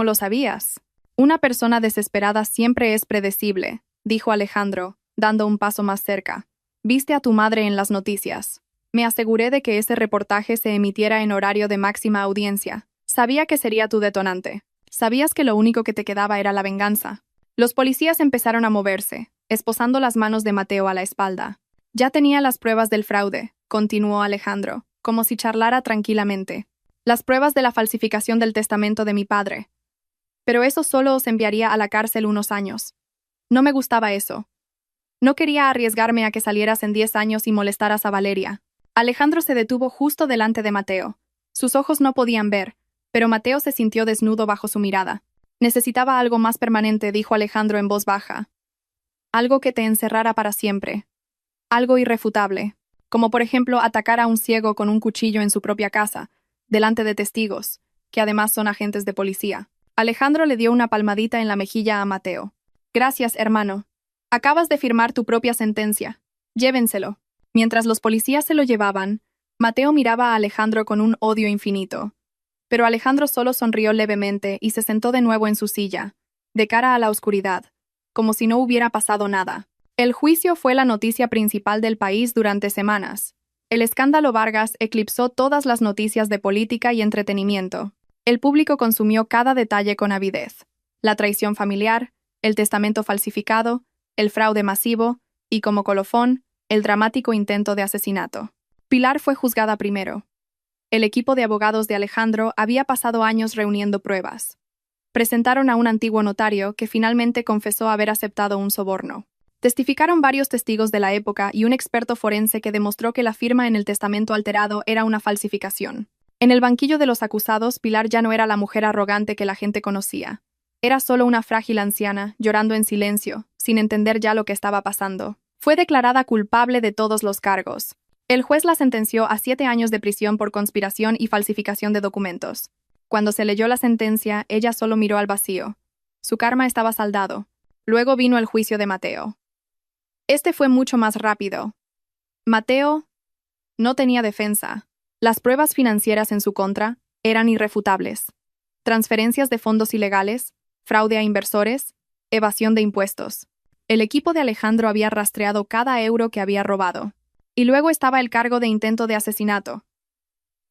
S1: lo sabías?» «Una persona desesperada siempre es predecible», dijo Alejandro, dando un paso más cerca. «Viste a tu madre en las noticias. Me aseguré de que ese reportaje se emitiera en horario de máxima audiencia. Sabía que sería tu detonante. Sabías que lo único que te quedaba era la venganza». Los policías empezaron a moverse, esposando las manos de Mateo a la espalda. «Ya tenía las pruebas del fraude», continuó Alejandro, como si charlara tranquilamente. «Las pruebas de la falsificación del testamento de mi padre. Pero eso solo os enviaría a la cárcel unos años. No me gustaba eso. No quería arriesgarme a que salieras en 10 años y molestaras a Valeria». Alejandro se detuvo justo delante de Mateo. Sus ojos no podían ver, pero Mateo se sintió desnudo bajo su mirada. «Necesitaba algo más permanente», dijo Alejandro en voz baja. «Algo que te encerrara para siempre. Algo irrefutable, como por ejemplo atacar a un ciego con un cuchillo en su propia casa, delante de testigos, que además son agentes de policía». Alejandro le dio una palmadita en la mejilla a Mateo. «Gracias, hermano. Acabas de firmar tu propia sentencia. Llévenselo». Mientras los policías se lo llevaban, Mateo miraba a Alejandro con un odio infinito. Pero Alejandro solo sonrió levemente y se sentó de nuevo en su silla, de cara a la oscuridad, como si no hubiera pasado nada. El juicio fue la noticia principal del país durante semanas. El escándalo Vargas eclipsó todas las noticias de política y entretenimiento. El público consumió cada detalle con avidez. La traición familiar, el testamento falsificado, el fraude masivo y, como colofón, el dramático intento de asesinato. Pilar fue juzgada primero. El equipo de abogados de Alejandro había pasado años reuniendo pruebas. Presentaron a un antiguo notario que finalmente confesó haber aceptado un soborno. Testificaron varios testigos de la época y un experto forense que demostró que la firma en el testamento alterado era una falsificación. En el banquillo de los acusados, Pilar ya no era la mujer arrogante que la gente conocía. Era solo una frágil anciana, llorando en silencio, sin entender ya lo que estaba pasando. Fue declarada culpable de todos los cargos. El juez la sentenció a 7 años de prisión por conspiración y falsificación de documentos. Cuando se leyó la sentencia, ella solo miró al vacío. Su karma estaba saldado. Luego vino el juicio de Mateo. Este fue mucho más rápido. Mateo no tenía defensa. Las pruebas financieras en su contra eran irrefutables. Transferencias de fondos ilegales, fraude a inversores, evasión de impuestos. El equipo de Alejandro había rastreado cada euro que había robado. Y luego estaba el cargo de intento de asesinato.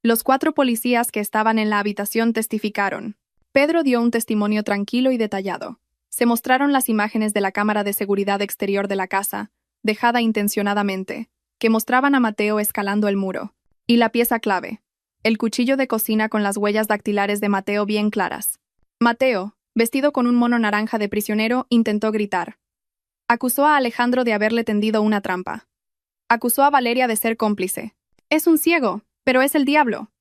S1: Los 4 policías que estaban en la habitación testificaron. Pedro dio un testimonio tranquilo y detallado. Se mostraron las imágenes de la cámara de seguridad exterior de la casa, dejada intencionadamente, que mostraban a Mateo escalando el muro. Y la pieza clave, el cuchillo de cocina con las huellas dactilares de Mateo bien claras. Mateo, vestido con un mono naranja de prisionero, intentó gritar. Acusó a Alejandro de haberle tendido una trampa. Acusó a Valeria de ser cómplice. Es un ciego, pero es el diablo.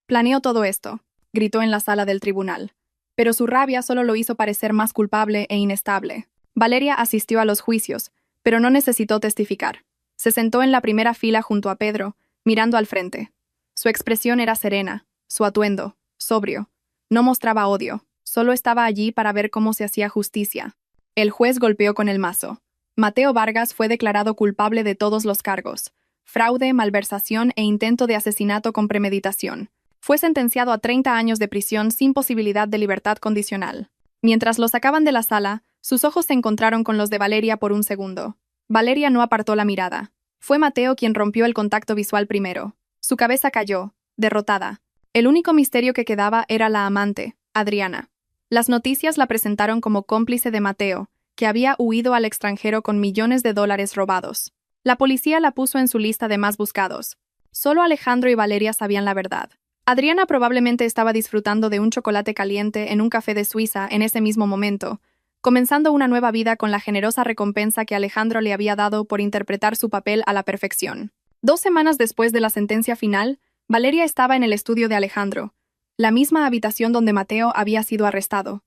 S1: Planeó todo esto, gritó en la sala del tribunal. Pero su rabia solo lo hizo parecer más culpable e inestable. Valeria asistió a los juicios, pero no necesitó testificar. Se sentó en la primera fila junto a Pedro, mirando al frente. Su expresión era serena, su atuendo, sobrio. No mostraba odio, solo estaba allí para ver cómo se hacía justicia. El juez golpeó con el mazo. Mateo Vargas fue declarado culpable de todos los cargos: fraude, malversación e intento de asesinato con premeditación. Fue sentenciado a 30 años de prisión sin posibilidad de libertad condicional. Mientras lo sacaban de la sala, sus ojos se encontraron con los de Valeria por un segundo. Valeria no apartó la mirada. Fue Mateo quien rompió el contacto visual primero. Su cabeza cayó, derrotada. El único misterio que quedaba era la amante, Adriana. Las noticias la presentaron como cómplice de Mateo, que había huido al extranjero con millones de dólares robados. La policía la puso en su lista de más buscados. Solo Alejandro y Valeria sabían la verdad. Adriana probablemente estaba disfrutando de un chocolate caliente en un café de Suiza en ese mismo momento, comenzando una nueva vida con la generosa recompensa que Alejandro le había dado por interpretar su papel a la perfección. 2 semanas después de la sentencia final, Valeria estaba en el estudio de Alejandro, la misma habitación donde Mateo había sido arrestado.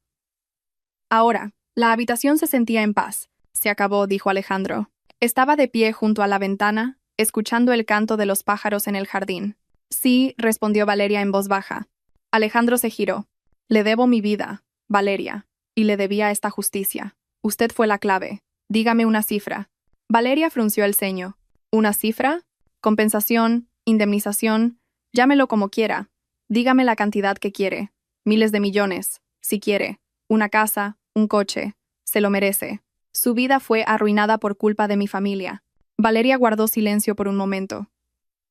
S1: Ahora, la habitación se sentía en paz. Se acabó, dijo Alejandro. Estaba de pie junto a la ventana, escuchando el canto de los pájaros en el jardín. Sí, respondió Valeria en voz baja. Alejandro se giró. Le debo mi vida, Valeria, y le debía esta justicia. Usted fue la clave. Dígame una cifra. Valeria frunció el ceño. ¿Una cifra? Compensación, indemnización, llámelo como quiera. Dígame la cantidad que quiere. Miles de millones, si quiere. Una casa, un coche. Se lo merece. Su vida fue arruinada por culpa de mi familia. Valeria guardó silencio por un momento.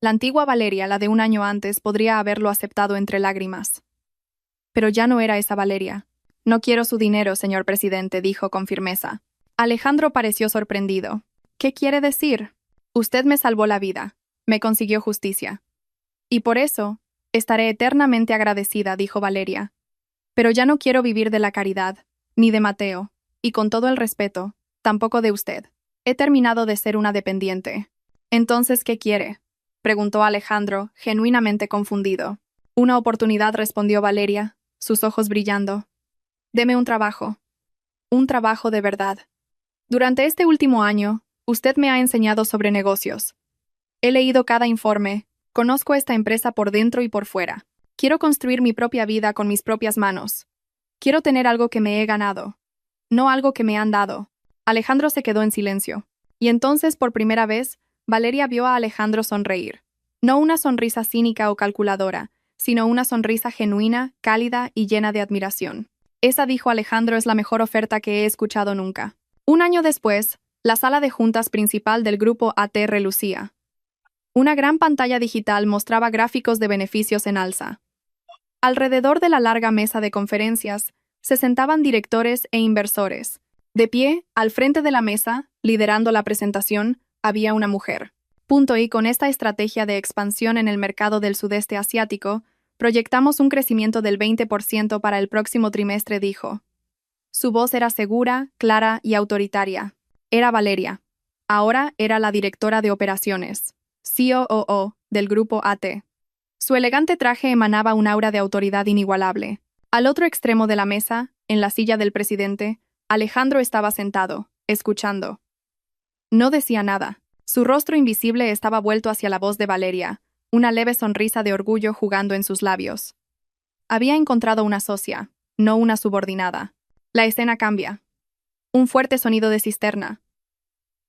S1: La antigua Valeria, la de un año antes, podría haberlo aceptado entre lágrimas. Pero ya no era esa Valeria. No quiero su dinero, señor presidente, dijo con firmeza. Alejandro pareció sorprendido. ¿Qué quiere decir? Usted me salvó la vida. Me consiguió justicia. Y por eso, estaré eternamente agradecida, dijo Valeria. Pero ya no quiero vivir de la caridad, ni de Mateo, y con todo el respeto, tampoco de usted. He terminado de ser una dependiente. Entonces, ¿qué quiere?, preguntó Alejandro, genuinamente confundido. Una oportunidad, respondió Valeria, sus ojos brillando. Deme un trabajo. Un trabajo de verdad. Durante este último año, usted me ha enseñado sobre negocios. He leído cada informe, conozco esta empresa por dentro y por fuera. Quiero construir mi propia vida con mis propias manos. Quiero tener algo que me he ganado, no algo que me han dado. Alejandro se quedó en silencio. Y entonces, por primera vez, Valeria vio a Alejandro sonreír. No una sonrisa cínica o calculadora, sino una sonrisa genuina, cálida y llena de admiración. Esa, dijo Alejandro, es la mejor oferta que he escuchado nunca. Un año después, la sala de juntas principal del grupo AT relucía. Una gran pantalla digital mostraba gráficos de beneficios en alza. Alrededor de la larga mesa de conferencias se sentaban directores e inversores, De pie, al frente de la mesa, liderando la presentación, había una mujer. Y con esta estrategia de expansión en el mercado del sudeste asiático, proyectamos un crecimiento del 20% para el próximo trimestre, dijo. Su voz era segura, clara y autoritaria. Era Valeria. Ahora era la directora de operaciones, COO, del grupo AT. Su elegante traje emanaba un aura de autoridad inigualable. Al otro extremo de la mesa, en la silla del presidente, Alejandro estaba sentado, escuchando. No decía nada. Su rostro invisible estaba vuelto hacia la voz de Valeria, una leve sonrisa de orgullo jugando en sus labios. Había encontrado una socia, no una subordinada. La escena cambia. Un fuerte sonido de cisterna.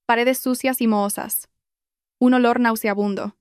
S1: Paredes sucias y mohosas. Un olor nauseabundo.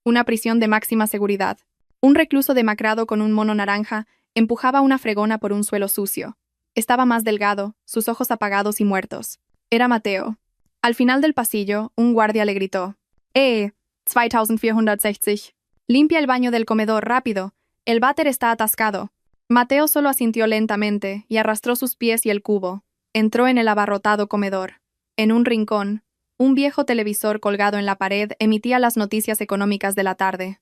S1: Una prisión de máxima seguridad. Un recluso demacrado con un mono naranja empujaba una fregona por un suelo sucio. Estaba más delgado, sus ojos apagados y muertos. Era Mateo. Al final del pasillo, un guardia le gritó. 2460. Limpia el baño del comedor, rápido. El váter está atascado. Mateo solo asintió lentamente y arrastró sus pies y el cubo. Entró en el abarrotado comedor. En un rincón, un viejo televisor colgado en la pared emitía las noticias económicas de la tarde.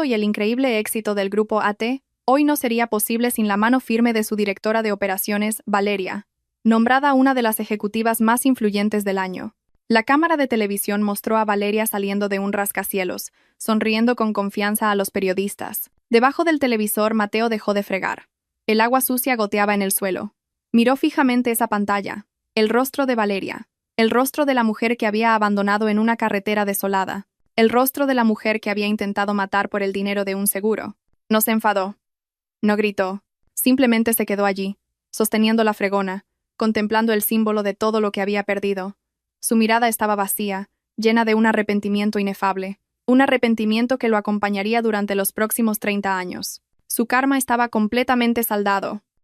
S1: Y el increíble éxito del grupo AT hoy no sería posible sin la mano firme de su directora de operaciones, Valeria, nombrada una de las ejecutivas más influyentes del año. La cámara de televisión mostró a Valeria saliendo de un rascacielos, sonriendo con confianza a los periodistas. Debajo del televisor, Mateo dejó de fregar. El agua sucia goteaba en el suelo. Miró fijamente esa pantalla. El rostro de Valeria. El rostro de la mujer que había abandonado en una carretera desolada. El rostro de la mujer que había intentado matar por el dinero de un seguro. No se enfadó. No gritó. Simplemente se quedó allí, sosteniendo la fregona, contemplando el símbolo de todo lo que había perdido. Su mirada estaba vacía, llena de un arrepentimiento inefable. Un arrepentimiento que lo acompañaría durante los próximos 30 años. Su karma estaba completamente saldado.